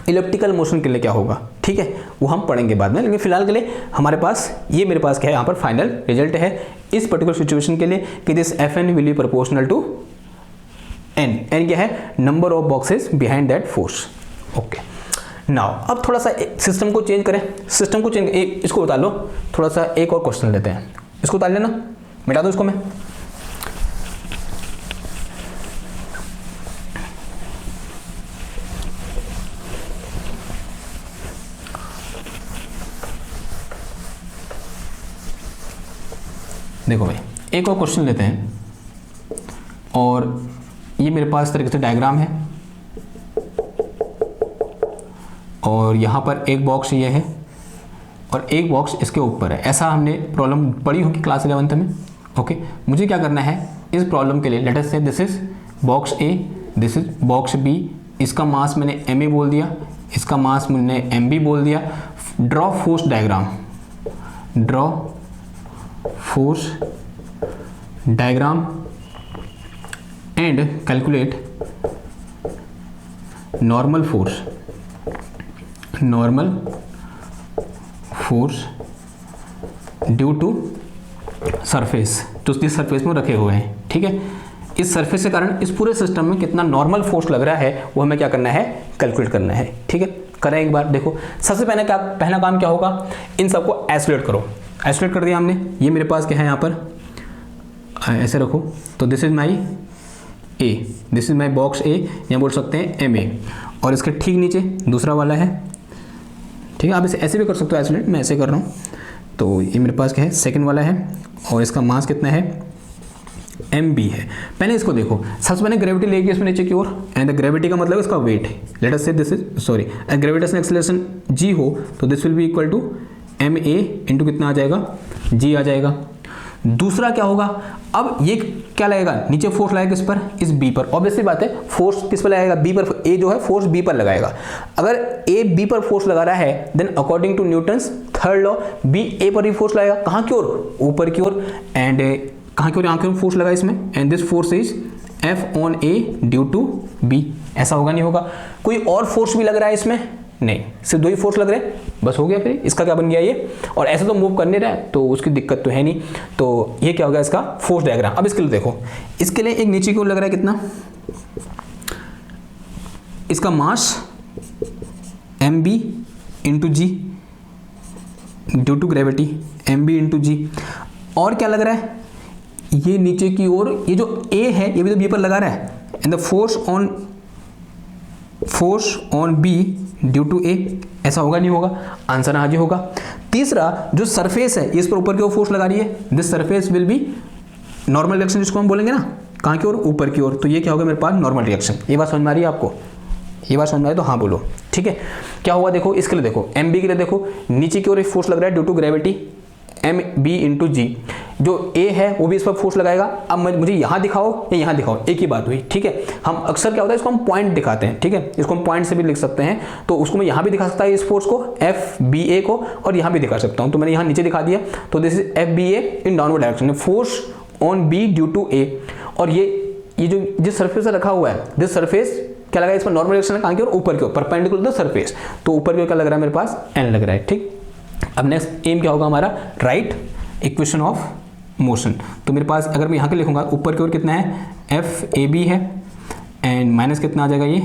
इलेप्टिकल मोशन के लिए क्या होगा, ठीक है, वो हम पढ़ेंगे बाद में। लेकिन फिलहाल के लिए हमारे पास ये, मेरे पास क्या है यहाँ पर फाइनल रिजल्ट है इस पर्टिकुलर सिचुएशन के लिए कि this Fn will be proportional to n। n क्या है, number of boxes behind that force. Okay, now अब थोड़ा सा सिस्टम को चेंज करें, सिस्टम को चेंज, इसको उतार लो, थोड़ा सा एक और क्वेश्चन लेते हैं, इसको उतार लेना, मिटा दो इसको मैं। देखो भाई, एक और क्वेश्चन लेते हैं, और ये मेरे पास इस तरीके से डायग्राम है, और यहाँ पर एक बॉक्स ये है और एक बॉक्स इसके ऊपर है। ऐसा हमने प्रॉब्लम पढ़ी होगी क्लास 11th में। ओके, मुझे क्या करना है इस प्रॉब्लम के लिए, let us say this is box A, this is box B, इसका मास मैंने एम ए बोल दिया, इसका मास मैंने एम बी बोल दिया। Draw force diagram, draw force diagram and calculate normal force, normal force due to surface, जो इस सरफेस में रखे हुए हैं, ठीक है। इस सरफेस के कारण इस पूरे सिस्टम में कितना नॉर्मल फोर्स लग रहा है वो हमें क्या करना है, कैलकुलेट करना है, ठीक है। करें एक बार, देखो सबसे पहला काम क्या होगा, इन सबको आइसोलेट करो। आइसोलेट कर दिया हमने, ये मेरे पास क्या है यहाँ पर, ऐसे रखो, तो this is my A, this is my box A, या बोल सकते हैं एम ए, और इसके ठीक नीचे दूसरा वाला है, ठीक है। आप इसे ऐसे भी कर सकते हो आइसोलेट, मैं ऐसे कर रहा हूँ। तो ये मेरे पास क्या है, सेकंड वाला है, और इसका मास कितना है, एम बी है। पहले इसको देखो, सबसे पहले ग्रेविटी लेगी इसमें नीचे की ओर, एंड द ग्रेविटी का मतलब इसका वेट है। Let us say this is sorry, gravitational acceleration G हो तो this will be equal to M A into कितना आ जाएगा, जी आ जाएगा। दूसरा क्या होगा, अब ये क्या लगेगा, नीचे फोर्स लगेगा किस पर, इस बी पर। ऑब्वियसली बात है, फोर्स किस पर लगेगा, बी पर। ए जो है फोर्स बी पर लगाएगा। अगर ए बी पर फोर्स लगा रहा है then according to Newton's third law, B A पर भी फोर्स लगेगा, कहाँ की ओर, ऊपर की ओर, एंड कहाँ की ओर, यहाँ की ओर फोर्स लगा इसमें, and this force is F on A due to B। ऐसा होगा नहीं होगा? कोई और फोर्स भी लग रहा है इसमें? नहीं, सिर्फ दो ही फोर्स लग रहे हैं, बस हो गया। फिर इसका क्या बन गया ये, और ऐसे तो मूव करने रहा है तो उसकी दिक्कत तो है नहीं, तो ये क्या होगा इसका फोर्स डायग्राम। अब इसके लिए देखो, इसके लिए एक नीचे की ओर लग रहा है कितना, इसका mass mb into G due to gravity, mb into G. और क्या लग रहा है, ये नीचे की ओर ये जो a है ये भी तो b पर लगा रहा है, and the force on b due to a। ऐसा होगा नहीं होगा? आंसर आज ही होगा। तीसरा जो सरफेस है इस पर ऊपर की ओर फोर्स लगा रही है, this surface will be normal reaction, जिसको हम बोलेंगे ना, कहाँ की ओर, ऊपर की ओर। तो ये क्या होगा मेरे पास, नॉर्मल रिएक्शन। ये बात समझ में आ रही है आपको? ये बात समझ में आई तो हाँ बोलो, ठीक है। क्या हुआ देखो, इसके लिए देखो, mb के लिए देखो, नीचे की ओर एक फोर्स लग रहा है due to gravity, mb into g. जो a है वो भी इस पर फोर्स लगाएगा। अब मुझे यहाँ दिखाओ या यहाँ दिखाओ, एक ही बात हुई, ठीक है। हम अक्सर क्या होता है, इसको हम पॉइंट दिखाते हैं, ठीक है, इसको हम पॉइंट से भी लिख सकते हैं। तो उसको मैं यहाँ भी दिखा सकता है इस फोर्स को, FBA को, और यहाँ भी दिखा सकता हूँ। तो मैंने यहाँ नीचे दिखा दिया, तो this is FBA in downward direction, force on B due to A। और ये जो जिस सर्फेस से रखा हुआ है, दिस सर्फेस क्या लगा है, इस पर नॉर्मल डायरेक्शन है, कहाँ की ओर, ऊपर की ओर, परपेंडिकुलर टू द सर्फेस। तो ऊपर की ओर क्या लग रहा है मेरे पास, n लग रहा है, ठीक। अब नेक्स्ट एम क्या होगा हमारा, राइट इक्वेशन ऑफ मोशन। तो मेरे पास अगर मैं यहाँ के लिखूंगा, ऊपर की ओर कितना है, FAB है, एंड माइनस कितना आ जाएगा ये,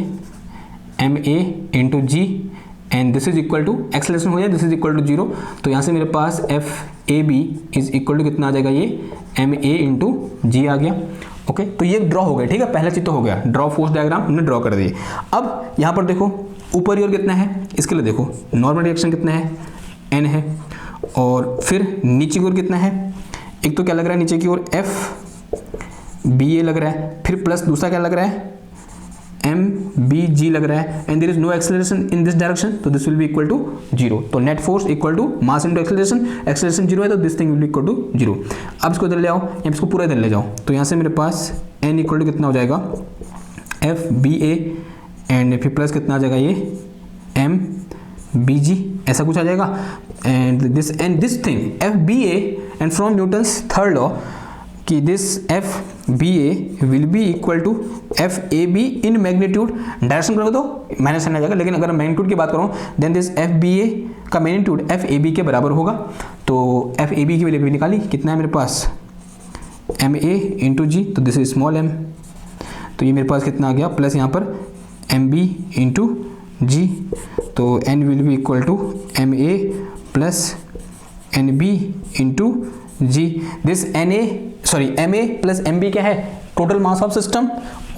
MA into G, and this is equal to, acceleration हो जाए, दिस इज इक्वल टू 0। तो यहाँ से मेरे पास FAB इज इक्वल टू कितना आ जाएगा ये, MA इंटू जी आ गया। ओके, तो ये ड्रॉ हो गया, ठीक है, पहला चीज तो हो गया, ड्रॉ फोर्स डायग्राम हमने ड्रॉ कर दी। अब यहाँ पर देखो ऊपर की ओर कितना है, इसके लिए देखो नॉर्मल रिएक्शन कितना है, n है, और फिर नीचे की ओर कितना है, एक तो क्या लग रहा है नीचे की ओर FBA लग रहा है, फिर प्लस दूसरा क्या लग रहा है, MBG लग रहा है, and there is no acceleration in this direction, तो this will be equal to 0। तो net force equal to mass into acceleration, acceleration 0 है तो this thing will be equal to 0। अब इसको इधर ले आओ, या इसको पूरा इधर ले जाओ, तो यहाँ से मेरे पास n इक्वल टू कितना हो जाएगा, FBA, एंड फिर प्लस कितना आ जाएगा ये, MBG, ऐसा कुछ आ जाएगा, and this thing FBA, and from Newton's third law कि this FBA will be equal to FAB in magnitude. Direction करोगे तो माइनस साइन आ जाएगा, लेकिन अगर मैग्नीट्यूड की बात करूँ देन दिस FBA का मैग्नीट्यूड FAB के बराबर होगा। तो FAB की वैल्यू भी निकाली, कितना है मेरे पास, MA इंटू जी, तो दिस इज स्मॉल m, तो ये मेरे पास कितना आ गया, प्लस यहाँ पर MB इंटू जी, तो n will be equal to MA plus NB into G. This MA plus MB क्या है, टोटल मास ऑफ सिस्टम,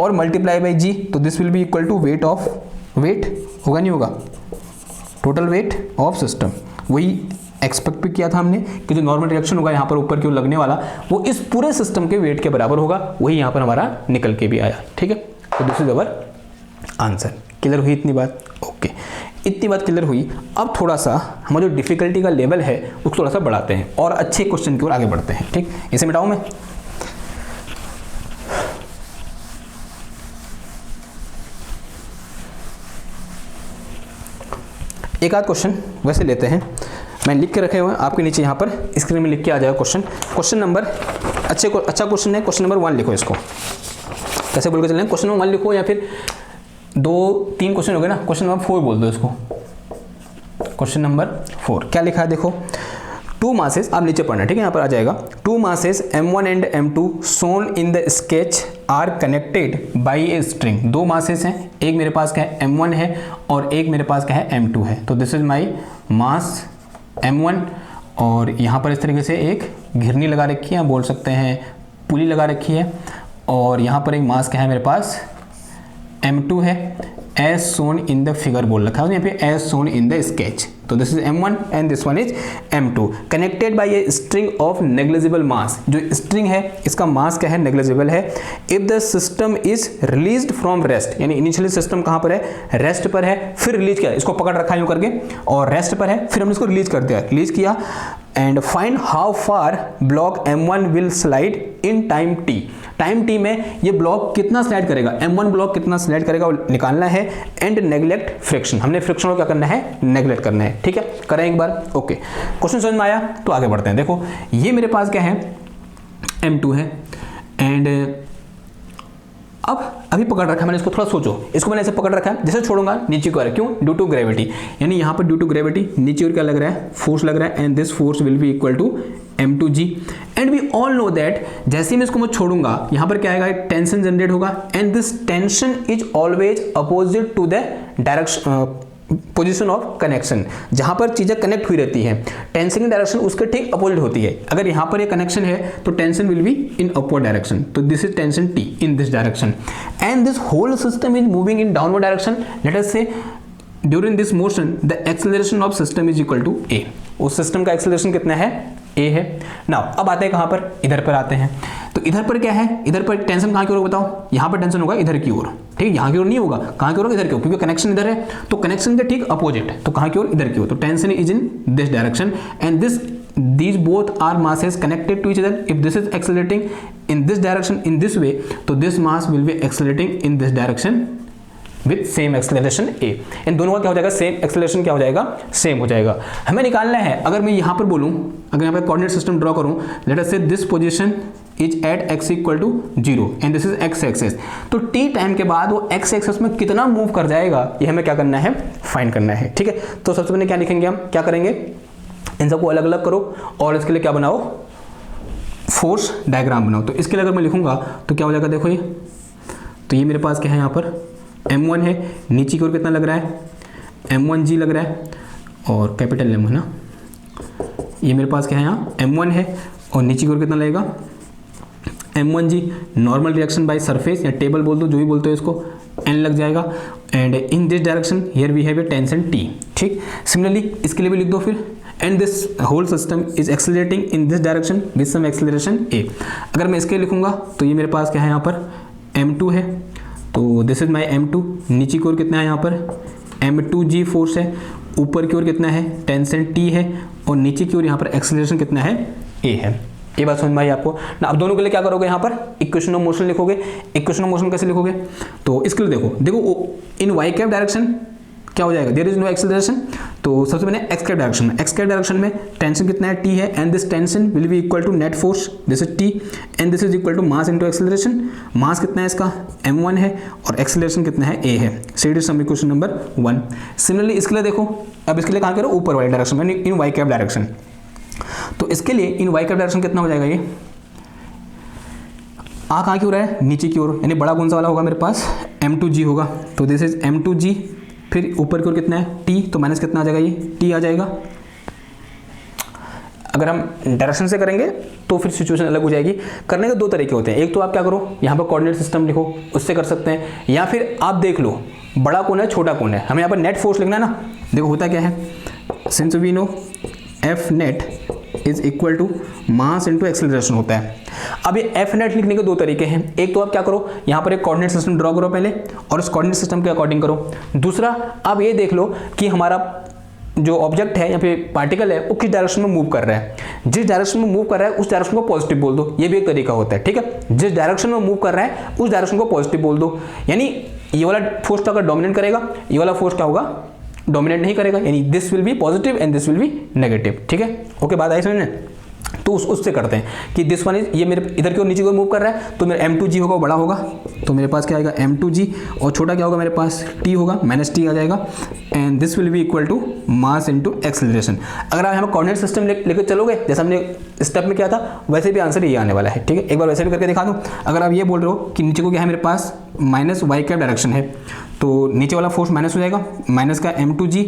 और मल्टीप्लाई बाई जी, तो this will be equal to weight होगा नहीं होगा, टोटल वेट ऑफ सिस्टम। वही expect भी किया था हमने कि जो नॉर्मल रिएक्शन होगा यहाँ पर ऊपर की ओर लगने वाला, वो इस पूरे सिस्टम के वेट के बराबर होगा, वही यहाँ पर हमारा निकल के भी आया, ठीक है। तो this is our answer. Clear हुई इतनी बात? ओके, इतनी बात क्लियर हुई। अब थोड़ा सा हमारा जो डिफिकल्टी का लेवल है उसको थोड़ा सा बढ़ाते हैं और अच्छे क्वेश्चन की ओर आगे बढ़ते हैं, ठीक। इसे मिटाऊं मैं, एक आध क्वेश्चन वैसे लेते हैं, मैं लिख के रखे हुए हैं आपके नीचे, यहाँ पर स्क्रीन में लिख के आ जाएगा क्वेश्चन नंबर, अच्छा क्वेश्चन है, क्वेश्चन नंबर 1 लिखो। इसको कैसे बोल के चलें, क्वेश्चन नंबर 1 लिखो, या फिर 2-3 क्वेश्चन हो गए ना, क्वेश्चन नंबर 4 बोल दो इसको। क्वेश्चन नंबर 4 क्या लिखा है देखो, 2 मासेस, आप नीचे पढ़ना, ठीक है, यहाँ पर आ जाएगा, 2 masses M1 and M2 shown in the sketch are connected by a string. 2 masses हैं, एक मेरे पास क्या है M1 है और एक मेरे पास क्या है M2 है। तो this is my mass M1, और यहाँ पर इस तरीके से एक घिरनी लगा रखी है, बोल सकते हैं पुली लगा रखी है, और यहाँ पर एक मास क्या है मेरे पास M2 है, as shown in the figure बोल रखा है, यहाँ पे as shown in the sketch. तो this is M1 and this one is M2 connected by a string of negligible mass. जो स्ट्रिंग है इसका मास क्या है, नेग्लिजिबल है। If the system is released from rest, यानी इनिशियली सिस्टम कहाँ पर है, रेस्ट पर है, फिर रिलीज किया, इसको पकड़ रखा यूं करके और रेस्ट पर है, फिर हमने इसको रिलीज कर दिया, रिलीज किया and find how far block M1 will slide in time t। Time t में ये ब्लॉक कितना स्लाइड करेगा, M1 ब्लॉक कितना स्लाइड करेगा वो निकालना है। एंड नेग्लेक्ट फ्रिक्शन, हमने फ्रिक्शन को क्या करना है, नेग्लेक्ट करना है। ठीक है, करें एक बार। ओके, क्वेश्चन समझ में आया तो आगे बढ़ते हैं। देखो ये मेरे पास क्या है, M2 है एंड अब अभी पकड़ रखा है मैंने इसको, थोड़ा सोचो, इसको मैंने ऐसे पकड़ रखा है जैसे छोड़ूंगा नीचे को आ रहा है, क्यों, ड्यू टू ग्रेविटी। यानी यहाँ पर ड्यू टू ग्रेविटी नीचे और क्या लग रहा है, फोर्स लग रहा है and this force will be equal to M2G। And we all know that जैसे ही मैं इसको मैं छोड़ूंगा यहाँ पर क्या आएगा, एक टेंशन जनरेट होगा and this tension is always opposite to the direction position of connection. जहां पर चीजें कनेक्ट हुई रहती है टेंशन की डायरेक्शन उसके ठीक अपोजिट होती है। अगर यहां पर ये कनेक्शन है तो tension will be in upward direction, तो this is tension T in this direction and this whole system is moving in downward direction. Let us say during this motion the acceleration of system is equal to A। उस system का acceleration कितना है, A है। Now अब आते हैं कहां पर, इधर पर आते हैं। तो इधर पर क्या है, इधर पर टेंशन कहां की ओर बताओ, यहां पर टेंशन होगा इधर की ओर। ठीक है, यहां की ओर नहीं होगा, कहां की ओर, इधर की ओर, क्योंकि कनेक्शन इधर है तो कनेक्शन के ठीक अपोजिट, तो कहां की ओर, इधर की ओर। तो tension is in this direction and these both are masses connected to each other. If this is accelerating in this direction in this way, तो this mass will be accelerating in this direction with same acceleration A। इन दोनों का क्या हो जाएगा, same acceleration क्या हो जाएगा, same हो जाएगा। हमें निकालना है, अगर मैं यहाँ पर बोलूँ, अगर यहाँ पर कोऑर्डिनेट सिस्टम ड्रॉ करूँ, let us say this position is at x equal to 0 and this is x axis. तो t टाइम के बाद वो x एक्सेस में कितना मूव कर जाएगा ये हमें क्या करना है, फाइंड करना है। ठीक है, तो सबसे पहले क्या लिखेंगे हम, क्या करेंगे, इन सबको अलग अलग करो और इसके लिए क्या बनाओ, फोर्स डायग्राम बनाओ। तो इसके लिए अगर मैं लिखूंगा तो क्या हो जाएगा, देखो ये, तो ये मेरे पास क्या है, यहाँ पर M1 है, नीचे की ओर कितना लग रहा है, M1G लग रहा है और कैपिटल M है ना। ये मेरे पास क्या है, यहाँ M1 है और नीचे की ओर कितना लगेगा, M1G। Normal reaction by surface या टेबल बोल दो, जो भी बोलते हो इसको, N लग जाएगा and in this direction here we have a tension T। ठीक, सिमिलरली इसके लिए भी लिख दो फिर, and this whole system is accelerating in this direction with some acceleration A। अगर मैं इसके लिखूंगा तो ये मेरे पास क्या है, यहाँ पर M2 है, तो दिस इज माई M2। नीचे की ओर कितना है, यहाँ पर M2G फोर्स है, ऊपर की ओर कितना है, टेंशन T है और नीचे की ओर यहाँ पर एक्सेलरेशन कितना है, A है। ये बात समझ में आई आपको ना। अब दोनों के लिए क्या करोगे, यहाँ पर इक्वेशन ऑफ मोशन लिखोगे। इक्वेशन ऑफ मोशन कैसे लिखोगे, तो इसके लिए देखो इन वाई कैप डायरेक्शन क्या हो जाएगा, देयर इज नो एक्सेलरेशन। तो सबसे पहले एक्स कैप डायरेक्शन में, एक्स कैप डायरेक्शन में टेंशन कितना है, T है and this tension will be equal to net force, this is T and this is equal to mass into acceleration. Mass कितना है इसका, M1 है और एक्सेलरेशन कितना है, A है। So it is some equation number 1। Similarly इसके लिए देखो, अब इसके लिए कहाँ करो, ऊपर वाली डायरेक्शन में, इन वाई कैप डायरेक्शन। तो इसके लिए इन वाई कैप डायरेक्शन कितना हो जाएगा, ये आ कहाँ की हो रहा है, नीचे की ओर, यानी बड़ा कौन सा वाला होगा मेरे पास, M2G होगा। तो दिस इज M2G, फिर ऊपर की ओर कितना है, T, तो माइनस कितना आ जाएगा, ये T आ जाएगा। अगर हम डायरेक्शन से करेंगे तो फिर सिचुएशन अलग हो जाएगी। करने के दो तरीके होते हैं, एक तो आप क्या करो, यहाँ पर कोऑर्डिनेट सिस्टम लिखो, उससे कर सकते हैं, या फिर आप देख लो बड़ा कौन है छोटा कौन है। हमें यहाँ पर नेट फोर्स लिखना है ना। देखो होता क्या है, since we know F net is equal to mass into acceleration होता है। अब ये F नेट लिखने के दो तरीके हैं, एक तो आप क्या करो, यहाँ पर एक कोऑर्डिनेट सिस्टम ड्रॉ करो पहले और उस कोऑर्डिनेट सिस्टम के अकॉर्डिंग करो। दूसरा आप ये देख लो कि हमारा जो ऑब्जेक्ट है या फिर पार्टिकल है वो किस डायरेक्शन में मूव कर रहा है। जिस डायरेक्शन में मूव कर रहा है उस डायरेक्शन को पॉजिटिव बोल दो, ये भी एक तरीका होता है। ठीक है, जिस डायरेक्शन में मूव कर रहा है उस डायरेक्शन को पॉजिटिव बोल दो, यानी ये वाला फोर्स तो अगर डोमिनेट करेगा, ये वाला फोर्स क्या होगा, डोमिनेट नहीं करेगा, यानी this will B positive and this will B negative. ठीक है, ओके, बात आई समझ में। तो उससे करते हैं कि दिस वन इज, ये मेरे इधर की ओर नीचे की ओर मूव कर रहा है, तो मेरा M2G होगा, बड़ा होगा, तो मेरे पास क्या आएगा M2G, और छोटा क्या होगा मेरे पास, T होगा, माइनस T आ जाएगा and this will be equal to mass into acceleration. अगर आप यहाँ कोऑर्डिनेट सिस्टम लेकर चलोगे जैसे हमने स्टेप में किया था, वैसे भी आंसर ये आने वाला है। ठीक है, एक बार वैसे भी करके दिखा दूँ। अगर आप ये बोल रहे हो कि नीचे को क्या है मेरे पास, माइनस वाई कैप डायरेक्शन है, तो नीचे वाला फोर्स माइनस हो जाएगा, माइनस का M2G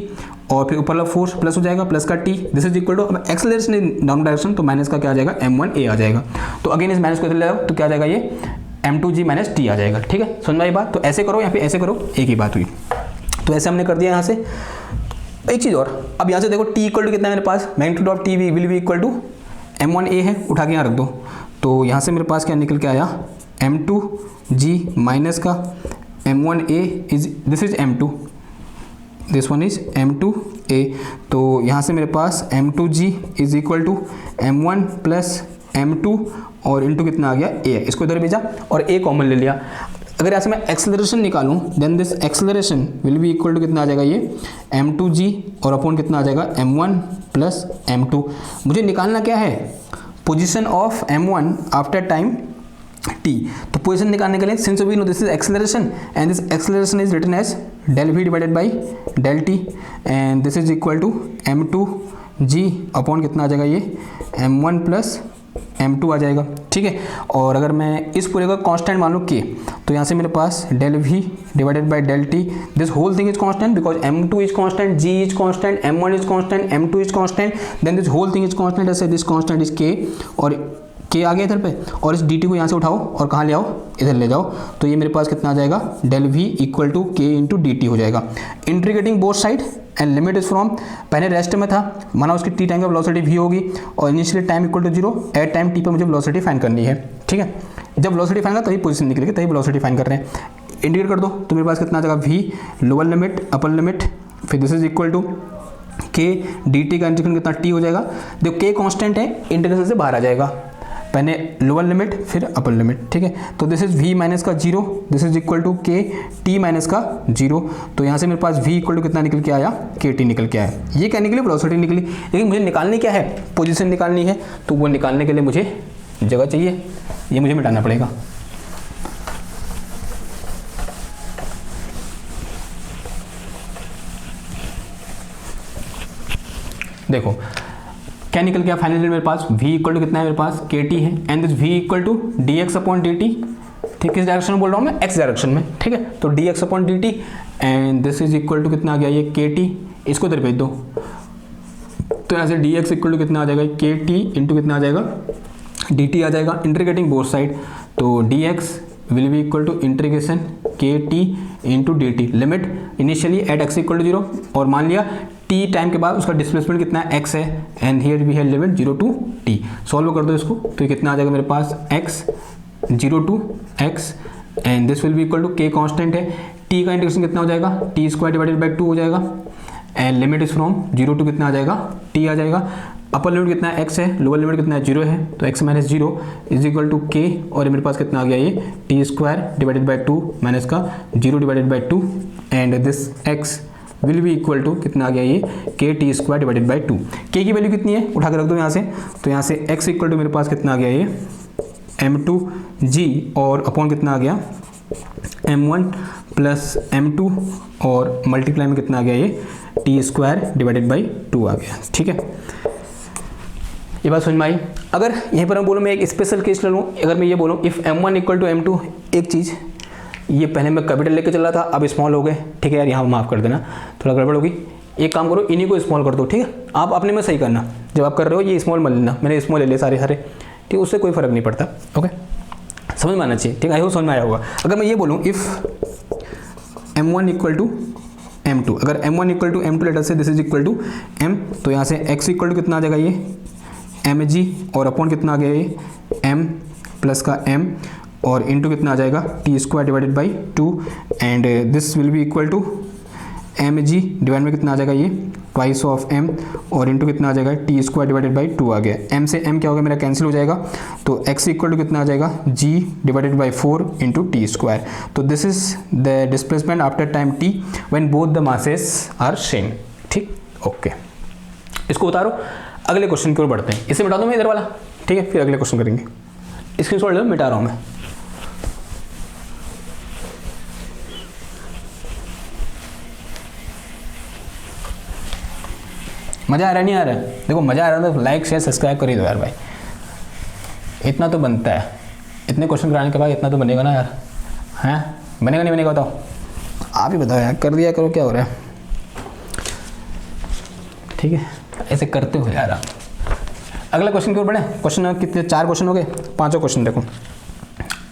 और फिर ऊपर वाला फोर्स प्लस हो जाएगा, प्लस का T, this is equal to acceleration in down direction, तो माइनस का क्या आ जाएगा, M1A आ जाएगा। तो अगेन इस माइनस को इधर ले आओ तो क्या आ जाएगा, ये M2G माइनस T आ जाएगा। ठीक है, समझ में आई बात। तो ऐसे करो या फिर ऐसे करो, एक ही बात हुई। तो ऐसे हमने कर दिया यहाँ से। एक चीज़ और, अब यहाँ से देखो T इक्वल टू कितना है मेरे पास, magnitude of T will be equal to M1A है, उठा के यहाँ रख दो। तो यहाँ से मेरे पास क्या निकल के आया, M2G माइनस का M1A is, this is M2, this one is m2a। तो यहाँ से मेरे पास m2g is equal to m1 plus m2 और इंटू कितना आ गया a, इसको इधर भेजा और a कॉमन ले लिया। अगर यहाँ से मैं एक्सेलरेशन निकालूं then this acceleration will be equal to कितना आ जाएगा, ये m2g और अपॉन कितना आ जाएगा m1 प्लस m2। मुझे निकालना क्या है, position of m1 after time t। तो पोजीशन निकालने के लिए since we know this is acceleration and this acceleration is written as del v divided by del t and this is equal to m2g upon कितना आ जाएगा, ये m1 plus m2 आ जाएगा। ठीक है, और अगर मैं इस पूरे का कांस्टेंट मान लो k, तो यहाँ से मेरे पास del v divided by del t, this whole thing is constant because m2 is constant, g is constant, m1 is constant, m2 is constant, then this whole thing is constant, ऐसे this constant is k और k आ गया इधर पे, और इस dt को यहाँ से उठाओ और कहाँ ले आओ, इधर ले जाओ। तो ये मेरे पास कितना आ जाएगा, del v equal to k into dt हो जाएगा। Integrating both side and limit is from, पहले रेस्ट में था, माना उसकी t टाइम का वेलोसिटी v होगी और initially time equal to 0, at time t पर मुझे वेलोसिटी फाइंड करनी है। ठीक है, जब वेलोसिटी फाइंड करना तभी पोजीशन निकलेगी, तभी वेलोसिटी फाइंड कर रहे हैं। इंटीग्रेट कर दो तो मेरे पास कितना आ जाएगा, v lower limit upper limit, फिर this is equal to k dt का इंटीग्रेशन कितना t हो जाएगा। देखो k कांस्टेंट है, इंटीग्रेशन से बाहर आ जाएगा, पहले लोअर लिमिट फिर अपर लिमिट। ठीक है, तो दिस इज v माइनस का 0, this is equal to k t minus का 0। तो यहाँ से मेरे पास v इक्वल टू कितना निकल के आया, k t निकल के आया। ये क्या निकली, वेलोसिटी निकली। लेकिन मुझे निकालनी क्या है, पोजीशन निकालनी है, तो वो निकालने के लिए मुझे जगह चाहिए, ये मुझे मिटाना पड़ेगा। देखो क्या निकल गया फाइनली मेरे पास, v इक्वल टू कितना है मेरे पास, kt है and this v equal to dx upon dt। ठीक, किस डायरेक्शन में बोल रहा हूँ मैं, x डायरेक्शन में। ठीक है, तो dx upon dt and this is equal to कितना आ गया, ये kt, इसको इधर भेज दो। तो यहाँ से dx इक्वल टू कितना आ जाएगा, kt इंटू कितना आ जाएगा, dt आ जाएगा। इंटीग्रेटिंग बोथ साइड, तो dx will be equal to integration kt into dt, limit initially at x equal to 0, और मान लिया t टाइम के बाद उसका डिस्प्लेसमेंट कितना है, x है, and here we have limit 0 to t। Solve कर दो इसको, तो ये कितना आ जाएगा मेरे पास, x 0 to x and this will be equal to k constant है, t का इंटीग्रेशन कितना हो जाएगा, t स्क्वायर डिवाइडेड बाई 2 हो जाएगा and limit is from 0 to कितना आ जाएगा, t आ जाएगा। अपर लिमिट कितना है, x है, लोअर लिमिट कितना है, 0 है, तो x माइनस 0 इज इक्वल टू k, और मेरे पास कितना आ गया, ये t square divided by 2 minus का 0 divided by 2 and this x will be equal to कितना आ गया, ये के टी स्क्वायर डिवाइडेड बाई 2। के की वैल्यू कितनी है, उठा के रख दो यहाँ से, तो यहाँ से x इक्वल टू मेरे पास कितना आ गया, ये m2g और अपॉन कितना आ गया, m1 प्लस m2 और मल्टीप्लाई में कितना आ गया, ये टी स्क्वायर डिवाइडेड बाई 2 आ गया। ठीक है, ये बात समझ में आई। अगर यहीं पर मैं बोलूँ, मैं एक स्पेशल केस ले लूँ, अगर मैं ये बोलूँ if m1 equal to m2, एक चीज़ ये पहले मैं कैपिटल लेके चल रहा था, अब स्मॉल हो गए। ठीक है यार, यहाँ माफ़ कर देना, थोड़ा गड़बड़ होगी। एक काम करो, इन्हीं को स्मॉल कर दो। ठीक है, आप अपने में सही करना, जब आप कर रहे हो ये स्मॉल मत लेना, मैंने स्मॉल ले लिए सारे सारे। ठीक है, उससे कोई फ़र्क नहीं पड़ता। ओके, समझ में आना चाहिए। ठीक है, आई होप समझ में आया होगा। अगर मैं ये बोलूँ if m1 equal to m2, अगर m1 इक्वल टू m2 लेटर से this is equal to m, तो यहाँ से x इक्वल टू कितना आ जाएगा, ये mg और अपॉन कितना आ गया, ये m प्लस का m और इंटू कितना आ जाएगा, T square divided by 2 and this will be equal to mg divide में कितना आ जाएगा, ये ट्वाइस ऑफ m और इंटू कितना आ जाएगा, टी स्क्वायर डिवाइडेड बाई 2 आ गया। m से m क्या होगा मेरा, कैंसिल हो जाएगा, तो x इक्वल टू कितना आ जाएगा, g divided by 4 into t square. तो this is the displacement after time t when both the masses are same. ठीक, ओके, इसको उतारो, अगले क्वेश्चन की ओर बढ़ते हैं। इसे मिटा दो मैं इधर वाला। ठीक है, फिर अगले क्वेश्चन करेंगे। स्क्रीनशॉट लो, मिटा रहा हूँ मैं। मज़ा आ रहा है, नहीं आ रहा है? देखो मज़ा आ रहा है तो लाइक शेयर सब्सक्राइब कर ही दो यार भाई, इतना तो बनता है। इतने क्वेश्चन कराने के बाद इतना तो बनेगा ना यार, हैं? बनेगा नहीं बनेगा बताओ, आप ही बताओ यार, कर दिया करो, क्या हो रहा है? ठीक है, ऐसे करते हो यार आप। अगला क्वेश्चन की ओर बढ़े। क्वेश्चन कितने, 4 क्वेश्चन हो गए, 5वां क्वेश्चन देखो।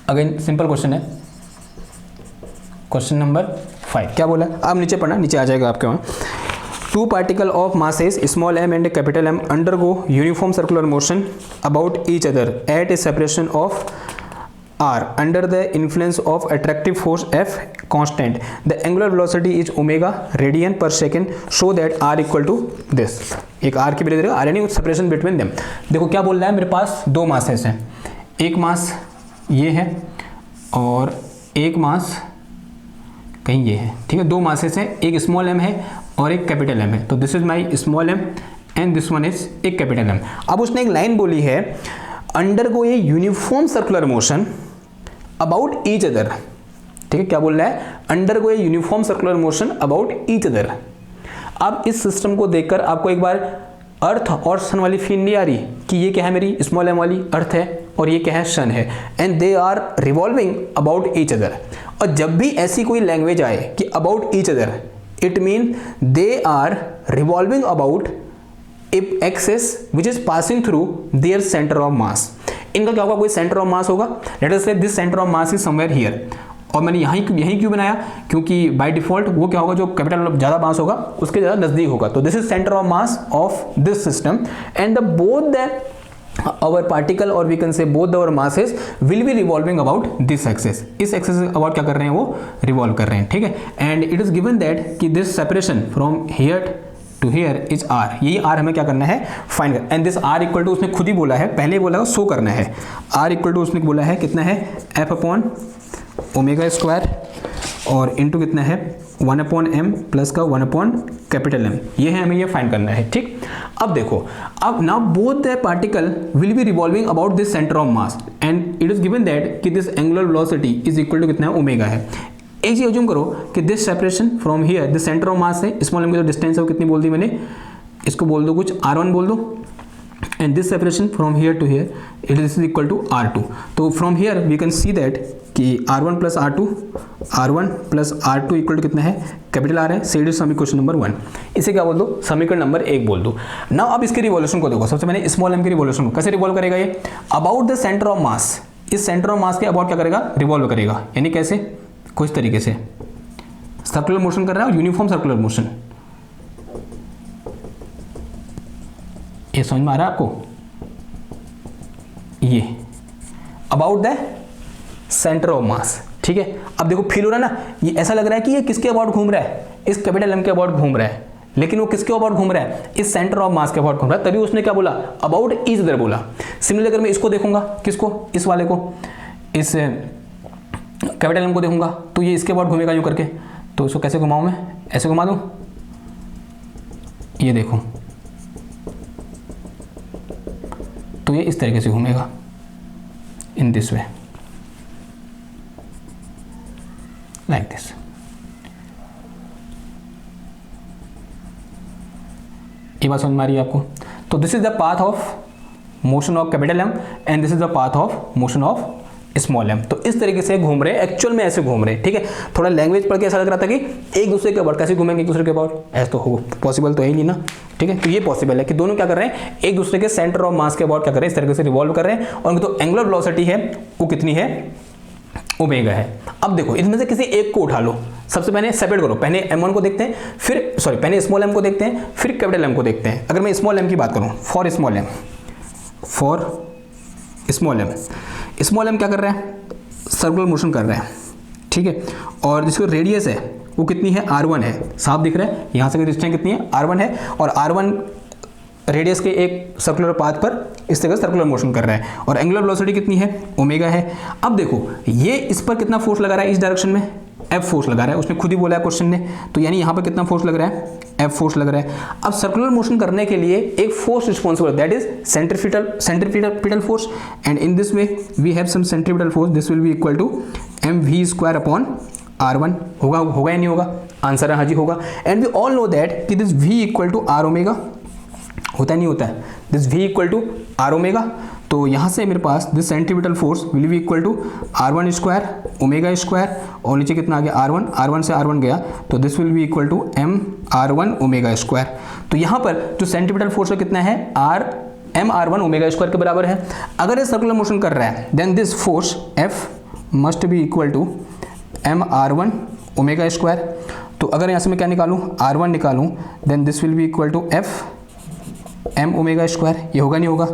अगेन सिंपल क्वेश्चन है, क्वेश्चन नंबर 5। क्या बोला, आप नीचे पढ़ना, नीचे आ जाएगा आपके वहाँ। 2 particles of masses small m and capital M undergo uniform circular motion about each other at a separation of r under the influence of attractive force F constant, the angular velocity is omega radian per second, so that r equal to this. एक r की value देगा, r यानी separation between them. देखो क्या बोल रहा है, मेरे पास दो मासेस हैं, एक मास ये है और एक मास कहीं ये है, ठीक है. दो मासेस हैं, एक स्मॉल m है और एक कैपिटल M है. तो this is my small m and this one is एक कैपिटल M. अब उसने एक लाइन बोली है, undergo a uniform circular motion about each other. ठीक है, क्या बोल रहा है, undergo a uniform circular motion about each other. अब इस सिस्टम को देखकर आपको एक बार अर्थ और सन वाली फील नहीं आ रही कि ये क्या है, मेरी स्मॉल m वाली अर्थ है और ये क्या है, सन है, and they are revolving about each other. और जब भी ऐसी कोई लैंग्वेज आए कि about each other, it mean they are revolving about if axis which is passing through their centre of mass. इनका क्या होगा, कोई सेंटर ऑफ मास होगा. Late us say this centre of mass is somewhere here. और मैंने यहीं क्यों बनाया, क्योंकि बाय डिफॉल्ट वो क्या होगा, जो कैपिटल ज़्यादा मास होगा उसके ज़्यादा नज़दीक होगा. तो this is centre of mass of this system and the both the our particle or we can say both our masses will be revolving about this axis. इस axis about क्या कर रहे हैं, वो revolve कर रहे हैं. ठीक है, and it is given that कि this separation from here to here is r. यही r हमें क्या करना है, फाइंड कर. And this r equal to उसने खुद ही बोला है, पहले ही बोला शो करना है. r इक्वल टू उसने बोला है कितना है, f अपॉन ओमेगा स्क्वायर और इनटू कितना है 1 अपॉन m प्लस का 1 अपॉन कैपिटल M. ये है, हमें ये फाइंड करना है. ठीक, अब देखो, अब now both the particle will be revolving about this centre of mass and it is given that कि this angular velocity is equal to कितना है, ओमेगा है. एक चीज अज्यूम करो कि this separation from here this centre of mass है, small m की जो डिस्टेंस है वो कितनी बोल दी मैंने, इसको बोल दो कुछ r1 बोल दो, and this separation from here to here it is equal to r2. तो from here we can see that कि r1 plus r2 equal to कितना है, कैपिटल R है. से इट इज समीकरण नंबर 1. इसे क्या बोल दो, समीकरण नंबर 1 बोल दो. नाउ अब इसके रिवॉल्यूशन को देखो. सबसे पहले स्मॉल m के रिवॉल्यूशन को कैसे रिवॉल्व करेगा, ये अबाउट द सेंटर ऑफ मास, इस सेंटर ऑफ मास के अबाउट क्या करेगा, रिवॉल्व करेगा. यानी कैसे, कुछ तरीके से सर्कुलर मोशन कर रहा है और यूनिफॉर्म सर्कुलर मोशन. ये समझ में आ रहा है आपको, ये अबाउट द सेंटर ऑफ मास. ठीक है, अब देखो फील हो रहा है ना, ये ऐसा लग रहा है कि ये किसके अबाउट घूम रहा है, इस कैपिटल M के अबाउट घूम रहा है, लेकिन वो किसके अबाउट घूम रहा है, इस सेंटर ऑफ मास के अबाउट घूम रहा है. तभी उसने क्या बोला, अबाउट ईच अदर बोला. सिमिलरली अगर मैं इसको देखूंगा, किसको, इस वाले को, इस कैपिटल M को देखूंगा, तो ये इसके अबाउट घूमेगा यूं करके. तो इसको कैसे घुमाऊं मैं, ऐसे घुमा दूं, ये देखो, तो ये इस तरीके से घूमेगा, इन दिस वे, लाइक दिस. ये बात समझ में आ रही है आपको. तो this is the path of motion of capital M and this is the path of motion of small m. तो इस तरीके से घूम रहे, एक्चुअल में ऐसे घूम रहे. ठीक है, थोड़ा लैंग्वेज पढ़ के ऐसा लग रहा था कि एक दूसरे के अबाउट कैसे घूमेंगे, एक दूसरे के अबाउट, ऐसा तो हो पॉसिबल तो है ही नहीं ना. ठीक है, तो ये पॉसिबल है कि दोनों क्या कर रहे हैं, एक दूसरे के सेंटर ऑफ मास के अबाउट क्या कर रहे हैं, इस तरीके से रिवॉल्व कर रहे हैं. और उनकी तो एंगुलर वेलोसिटी है वो कितनी है, ओमेगा है. अब देखो इनमें से किसी एक को उठा लो. सबसे पहले सेपरेट करो, पहले m1 को देखते हैं, फिर पहले स्मॉल m को देखते हैं, फिर कैपिटल M को देखते हैं. अगर मैं स्मॉल m की बात करूं, फॉर स्मॉल m क्या कर रहा है, सर्कुलर मोशन कर रहा है. ठीक है, और जिसको रेडियस है वो कितनी है, r1 है. साफ दिख रहा है, यहाँ से डिस्टेंस कितनी है, r1 है. और r1 रेडियस के एक सर्कुलर पाथ पर इस तरह सर्कुलर मोशन कर रहा है. और एंगुलर वेलोसिटी कितनी है, ओमेगा है. अब देखो ये इस पर कितना फोर्स लगा रहा है, इस डायरेक्शन में F फोर्स लगा रहा है. उसने खुद ही बोला है क्वेश्चन ने, तो यानी यहाँ पर कितना फोर्स लग रहा है, F फोर्स लग रहा है. अब सर्कुलर मोशन करने के लिए एक force responsible, that is centripetal force. And in this way we have some centripetal force, this will be equal to mv square upon r1. होगा या नहीं होगा, आंसर है हाँ जी होगा. And we all know that कि this v equal to r omega होता नहीं होता है, this v equal to r omega. तो यहाँ से मेरे पास this centripetal force will be equal to r1 square omega square, और नीचे कितना आ गया r1 से r1 गया, तो this will be equal to m r1 omega square. तो यहाँ पर जो सेंट्रीपिटल फोर्स है कितना है, m r1 ओमेगा स्क्वायर के बराबर है. अगर ये सर्कुलर मोशन कर रहा है then this force F must be equal to m r1 omega square. तो अगर यहाँ से मैं क्या निकालूँ, r1 निकालूँ, then this will be equal to F m omega square. ये होगा नहीं होगा,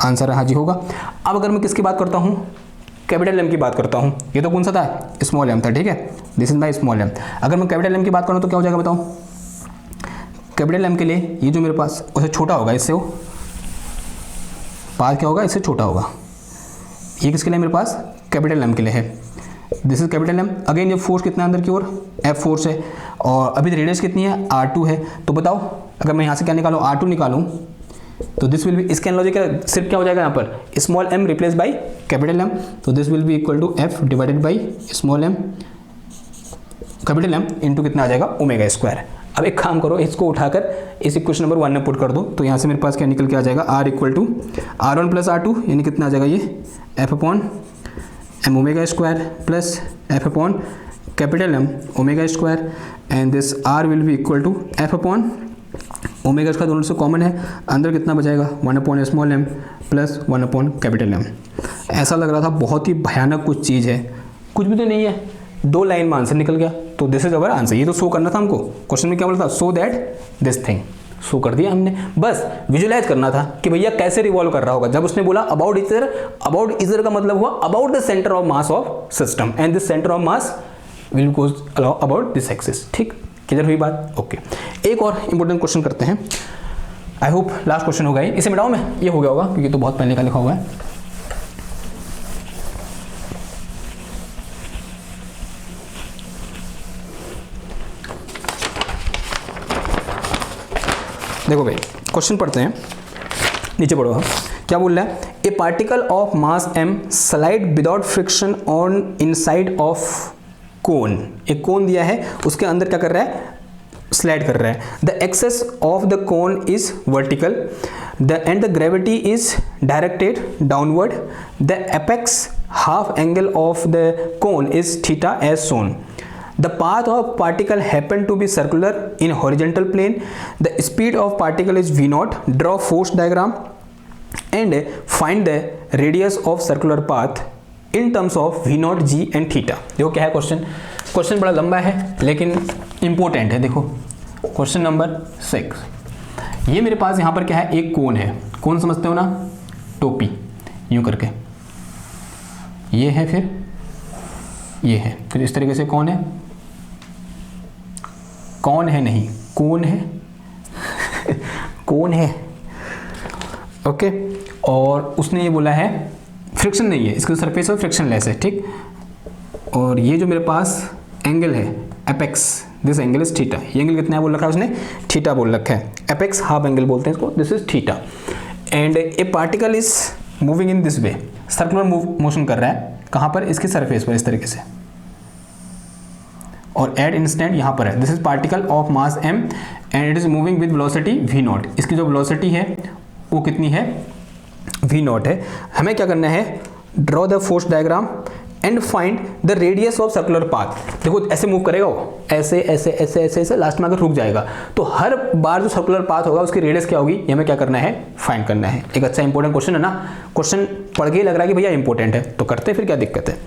आंसर है हाँ जी होगा. अब अगर मैं किसकी बात करता हूँ, कैपिटल एम की बात करता हूँ, ये तो कौन सा था, स्मॉल एम था, ठीक है, this is my small M. अगर मैं कैपिटल एम की बात करूँ तो क्या हो जाएगा बताओ, कैपिटल एम के लिए ये जो मेरे पास उससे छोटा होगा, इससे वो पास क्या होगा, इससे छोटा होगा। ये किसके लिए मेरे पास, कैपिटल एम के लिए है, this is capital M. Again ये फोर्स कितना है अंदर की ओर, एफ फोर्स है, और अभी रेडियस कितनी है, R2 है। तो बताओ अगर मैं यहाँ से क्या निकालूँ, R2 निकालूँ, तो दिस विल बी, इसके एनालॉजी का सिर्फ क्या हो जाएगा यहाँ पर, small m replace by capital M, तो this will be equal to f divided by small m capital M into कितना आ जाएगा, ओमेगा स्क्वायर। अब एक काम करो, इसको उठाकर इस इक्वेशन नंबर 1 में पुट कर दो, तो यहाँ से मेरे पास क्या निकल के आ जाएगा, R equal to R1 plus R2, यानी कितना आ जाएगा ये F upon M omega square plus F upon capital M omega square, and this R will be equal to F upon omega square, दोनों से कॉमन है, अंदर कितना बचाएगा, 1 upon small M plus 1 upon capital M. ऐसा लग रहा था बहुत ही भयानक कुछ चीज़ है, कुछ भी तो नहीं है, 2 लाइन में आंसर निकल गया। तो दिस इज अवर आंसर, ये तो शो करना था हमको, क्वेश्चन में क्या बोला था, so that this thing, show कर दिया हमने, बस विजुअलाइज करना था कि भैया कैसे रिवॉल्व कर रहा होगा। जब उसने बोला अबाउट इधर का मतलब हुआ about the centre of mass of system, and this centre of mass will goes about this axis. ठीक, किधर हुई बात, ओके। एक और इंपॉर्टेंट क्वेश्चन करते हैं, आई होप लास्ट क्वेश्चन होगा, इसे मिटाऊं मैं, ये हो गया होगा क्योंकि तो बहुत पहले का लिखा हुआ है। देखो भाई क्वेश्चन पढ़ते हैं, नीचे पढ़ो, क्या बोल रहा है, ए particle of mass m slide without friction on inside of cone. एक कोन दिया है, उसके अंदर क्या कर रहा है, स्लाइड कर रहा है। The axis of the cone is vertical and the gravity is directed downward. The apex half angle of the cone is theta as shown. The path of particle happen to be circular in horizontal plane. The speed of particle is v0. Draw force diagram and find the radius of circular path in terms of v0, g and theta. देखो क्या है question, question बड़ा लंबा है लेकिन important है। देखो question number 6, ये मेरे पास यहाँ पर क्या है, एक कोन है, कोन समझते हो ना, टोपी यूं करके, ये है, फिर ये है, फिर इस तरीके से कौन है, कौन है नहीं, कौन है कौन है, ओके। और उसने ये बोला है फ्रिक्शन नहीं है, इसका सरफेस और फ्रिक्शन लेस है, ठीक। और ये जो मेरे पास एंगल है apex, this angle is theta, ये एंगल कितना है बोल रखा है उसने, थीटा बोल रखा है, एपेक्स हाफ एंगल बोलते हैं इसको, this is theta. And A particle is moving in this way, circular motion कर रहा है, कहाँ पर, इसके सरफेस पर, इस तरीके से, और एट इंस्टेंट यहाँ पर है। This is particle of mass m and it is moving with velocity v0। इसकी जो वेलोसिटी है वो कितनी है, v0 है। हमें क्या करना है, draw the force diagram and find the radius of circular path. देखो ऐसे मूव करेगा वो, ऐसे ऐसे ऐसे ऐसे ऐसे, लास्ट में अगर रुक जाएगा तो हर बार जो सर्कुलर पाथ होगा उसकी रेडियस क्या होगी, ये हमें क्या करना है, फाइंड करना है। एक अच्छा इंपॉर्टेंट क्वेश्चन है ना, क्वेश्चन पढ़ के ही लग रहा है कि भैया इंपॉर्टेंट है, तो करते फिर क्या दिक्कत है।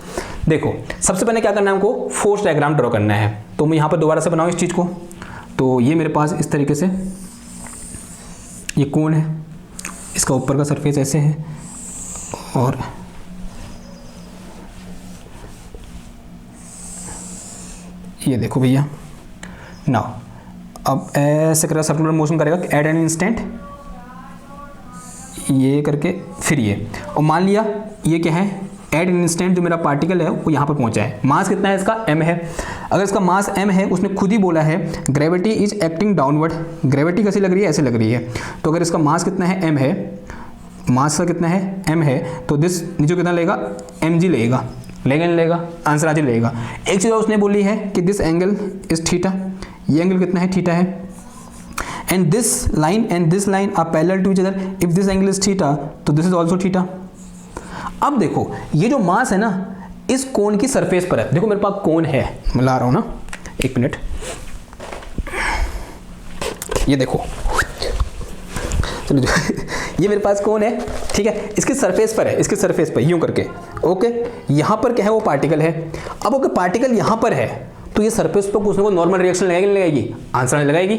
देखो सबसे पहले क्या करना है हमको, फोर्स डायग्राम ड्रॉ करना है। तो मैं यहाँ पर दोबारा से बनाऊँ इस चीज़ को, तो ये मेरे पास इस तरीके से ये कोन है, इसका ऊपर का सरफेस ऐसे है, और ये देखो भैया नाउ, अब ऐसे करेगा, सर्कुलर मोशन करेगा एट एन इंस्टेंट, ये करके फिर ये, और मान लिया ये क्या है, एट एन इंस्टेंट जो मेरा पार्टिकल है वो यहाँ पर पहुँचा है। मास कितना है इसका, m है। अगर इसका मास m है, उसने खुद ही बोला है gravity is acting downward, gravity कैसी लग रही है, ऐसे लग रही है। तो अगर इसका मास कितना है, m है, मास का कितना है, m है, तो दिस नीचे कितना लेगा, mg लेगा, लेगा नहीं लेगा, आंसर आज लेगा। एक चीज़ उसने बोली है कि दिस एंगल इज थीटा, ये एंगल कितना है, थीटा है, and this line are parallel to each other, if this angle is theta तो दिस इज ऑल्सो थीटा। अब देखो ये जो मास है ना, इस कोन की सरफेस पर है। देखो मेरे पास कोन है, मैं ला रहा हूं ना, एक मिनट, ये देखो चलो ये मेरे पास कोन है, ठीक है, इसके सरफेस पर है, इसके सरफेस पर यूं करके, ओके। यहाँ पर क्या है, वो पार्टिकल है। अब अगर पार्टिकल यहाँ पर है तो ये सरफेस पर कुछ ना कुछ नॉर्मल रिएक्शन लगाएगी नहीं लगाएगी, आंसर नहीं लगाएगी।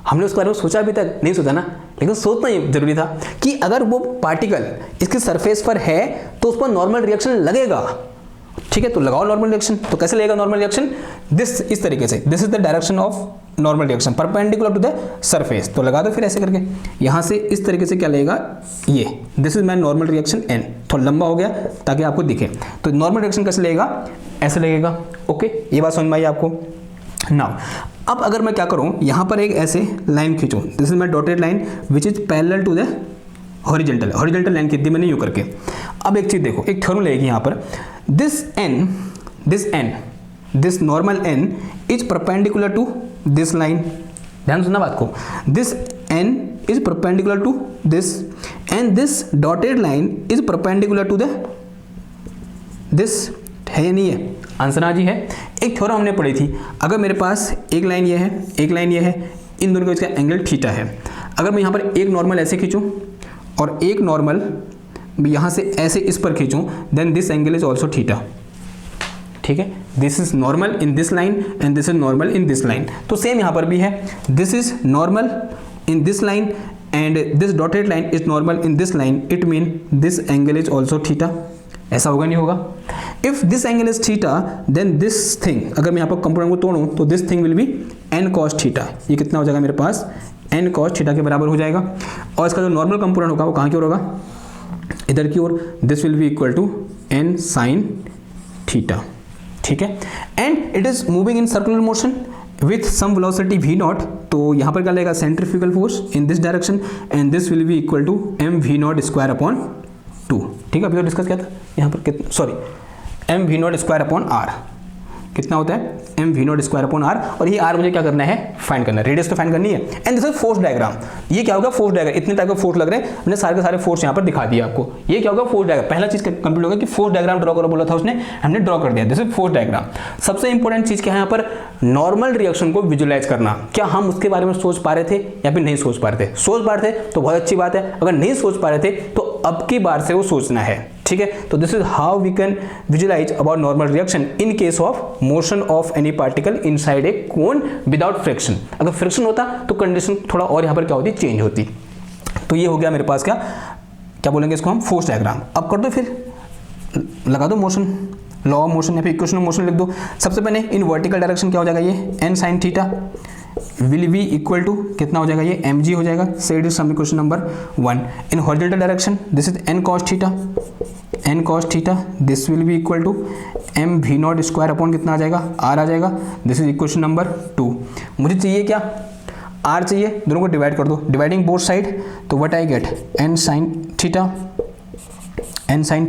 हमने उसके बारे में सोचा अभी तक नहीं सोचा ना, लेकिन सोचना ही जरूरी था कि अगर वो पार्टिकल इसके सरफेस पर है तो उस पर नॉर्मल रिएक्शन लगेगा, ठीक है, तो लगाओ नॉर्मल रिएक्शन। तो कैसे लगेगा नॉर्मल रिएक्शन, दिस, इस तरीके से, this is the direction of normal reaction perpendicular to the surface. तो लगा दो फिर ऐसे करके, यहाँ से इस तरीके से क्या लगेगा, ये this is my normal reaction N, थोड़ा लंबा हो गया ताकि आपको दिखे। तो नॉर्मल रिएक्शन कैसे लगेगा, ऐसे लगेगा। ओके, ये बात समझ में आई आपको। नाउ अब अगर मैं क्या करूँ, यहाँ पर एक ऐसे लाइन खींचूँ, this is my dotted line which is parallel to the horizontal, horizontal line खींच दी मैंने यूँ करके। अब एक चीज़ देखो, एक थ्योरम लगेगी यहाँ पर, this normal N is perpendicular to this line. ध्यान सुनना बात को, this N is perpendicular to this and this dotted line is perpendicular to the this. है या नहीं है, आंसर हाँ जी है। एक थ्योरम हमने पढ़ी थी, अगर मेरे पास एक लाइन ये है, एक लाइन ये है, इन दोनों का इसका एंगल थीटा है। अगर मैं यहाँ पर एक नॉर्मल ऐसे खींचूँ और एक नॉर्मल यहाँ से ऐसे इस पर खींचूँ, then this angle is also theta. ठीक है, this is normal in this line and this is normal in this line. तो सेम यहाँ पर भी है, this is normal in this line and this dotted line is normal in this line, it mean this angle is also theta. ऐसा होगा नहीं होगा, if this angle is theta then this thing, अगर मैं यहाँ पर कंपोनेंट को तोड़ूँ तो this thing will be N cos theta. ये कितना हो जाएगा मेरे पास, एन कॉस थीटा के बराबर हो जाएगा। और इसका जो नॉर्मल कंपोनेंट होगा वो कहाँ की ओर होगा, इधर की ओर, this will be equal to n sine theta. ठीक है, and it is moving in circular motion with some velocity v naught. तो यहाँ पर क्या लगेगा, centrifugal force in this direction and this will be equal to m we not square upon 2। ठीक है, अभी तो डिस्कस किया था यहाँ पर कितना, sorry M we not square upon R कितना होता है, M we not square upon R. और ये आर मुझे क्या करना है, फाइंड करना है, रेडियस तो फाइंड करनी है। And this is force diagram. ये क्या होगा, फोर्स डायग्राम, इतने टाइप के फोर्स लग रहे हैं, मैंने सारे के सारे फोर्स यहाँ पर दिखा दिया आपको। ये क्या होगा, फोर्स डायग्राम। पहला चीज कंप्लीट होगा कि फोर्स डायग्राम ड्रॉ करो बोला था उसने, हमने ड्रॉ कर दिया, दिस इज फोर्स डायग्राम। सबसे इंपॉर्टेंट चीज क्या है यहाँ पर, नॉर्मल रिएक्शन को विजुअलाइज करना। क्या हम उसके बारे में सोच पा रहे थे या फिर नहीं सोच पा रहे थे, सोच पा रहे थे तो बहुत अच्छी बात है, अगर नहीं सोच पा रहे थे तो अब की बार से वो सोचना है। ठीक है, तो this is how we can visualise about normal reaction in case of motion of any particle inside a cone without friction. अगर फ्रिक्शन होता तो कंडीशन थोड़ा और यहाँ पर क्या होती, चेंज होती। तो ये हो गया मेरे पास क्या बोलेंगे इसको हम, फोर्स डायग्राम। अब कर दो फिर, लगा दो मोशन, लॉ ऑफ मोशन या फिर इक्वेशन ऑफ मोशन लिख दो। सबसे पहले इन वर्टिकल डायरेक्शन क्या हो जाएगा, ये N sine theta will be equal to कितना हो जाएगा, ये mg हो जाएगा। So it is some equation number 1। In horizontal direction this is n cos theta this will be equal to m v nought square upon कितना आ जाएगा, r आ जाएगा। This is equation number 2। मुझे चाहिए क्या, r चाहिए, दोनों को डिवाइड कर दो, डिवाइडिंग बोथ साइड, तो what I get, n sin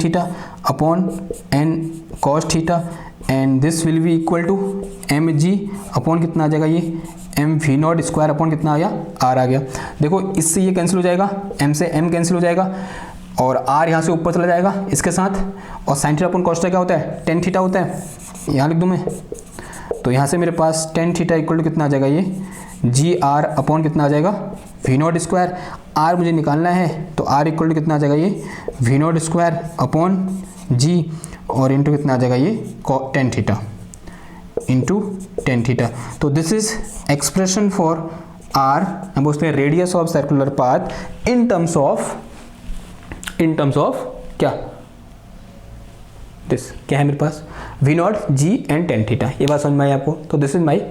theta upon n cos theta and this will be equal to mg upon कितना आ जाएगा, ये M we not square upon कितना आ गया, आर आ गया। देखो इससे ये कैंसिल हो जाएगा, m से m कैंसिल हो जाएगा और r यहाँ से ऊपर चला जाएगा इसके साथ। और sine theta upon cos theta क्या होता है, टेन थीटा होता है, यहाँ लिख दूँ मैं। तो यहाँ से मेरे पास टेन थीटा इक्वल टू कितना आ जाएगा, ये जी आर अपॉन कितना आ जाएगा, वी नॉट स्क्वायर। आर मुझे निकालना है तो आर इक्वल टू कितना आ जाएगा, ये v not square upon g और इंटू कितना आ जाएगा, ये tan theta into tan theta. तो this is expression for r, हम बोलते हैं radius of circular path in terms of क्या, दिस क्या है मेरे पास, v naught g and tan theta. ये बात समझ में आई आपको। तो दिस इज माई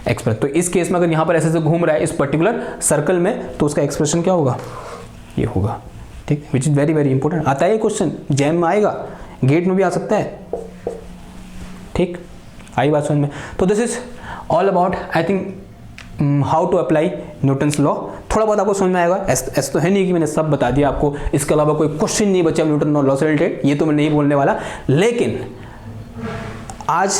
एक्सप्रेशन। तो इस केस में अगर यहाँ पर ऐसे घूम रहा है इस पर्टिकुलर सर्कल में, तो उसका एक्सप्रेशन क्या होगा, ये होगा। ठीक, which is very very important. आता है ये क्वेश्चन, जैम में आएगा, गेट में भी आ सकता है। ठीक, आई बात समझ में। तो this is all about I think how to apply Newton's law. थोड़ा बहुत आपको समझ में आएगा, ऐसा तो है नहीं कि मैंने सब बता दिया आपको, इसके अलावा कोई क्वेश्चन नहीं बचा न्यूटन लॉ से रिलेटेड, ये तो मैं नहीं बोलने वाला। लेकिन आज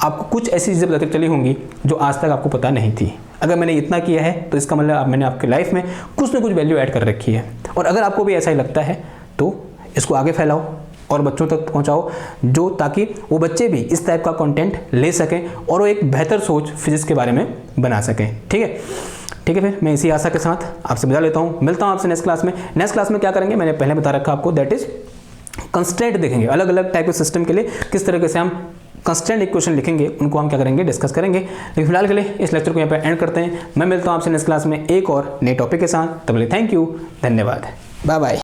आपको कुछ ऐसी चीज़ें पता चली होंगी जो आज तक आपको पता नहीं थी। अगर मैंने इतना किया है तो इसका मतलब मैंने आपके लाइफ में कुछ ना कुछ वैल्यू ऐड कर रखी है। और अगर आपको भी ऐसा ही लगता है तो इसको आगे फैलाओ और बच्चों तक पहुंचाओ, जो ताकि वो बच्चे भी इस टाइप का कंटेंट ले सकें और वो एक बेहतर सोच फिजिक्स के बारे में बना सकें। ठीक है, ठीक है, फिर मैं इसी आशा के साथ आपसे विदा लेता हूँ। मिलता हूँ आपसे नेक्स्ट क्लास में। नेक्स्ट क्लास में क्या करेंगे मैंने पहले बता रखा आपको, दैट इज कंस्ट्रेंट देखेंगे। अलग अलग टाइप के सिस्टम के लिए किस तरीके से हम कंस्ट्रेंट इक्वेशन लिखेंगे, उनको हम क्या करेंगे, डिस्कस करेंगे। लेकिन फिलहाल के लिए इस लेक्चर को यहाँ पे एंड करते हैं। मैं मिलता हूँ आपसे नेक्स्ट क्लास में एक और नए टॉपिक के साथ। तब तक थैंक यू, धन्यवाद, बाय बाय।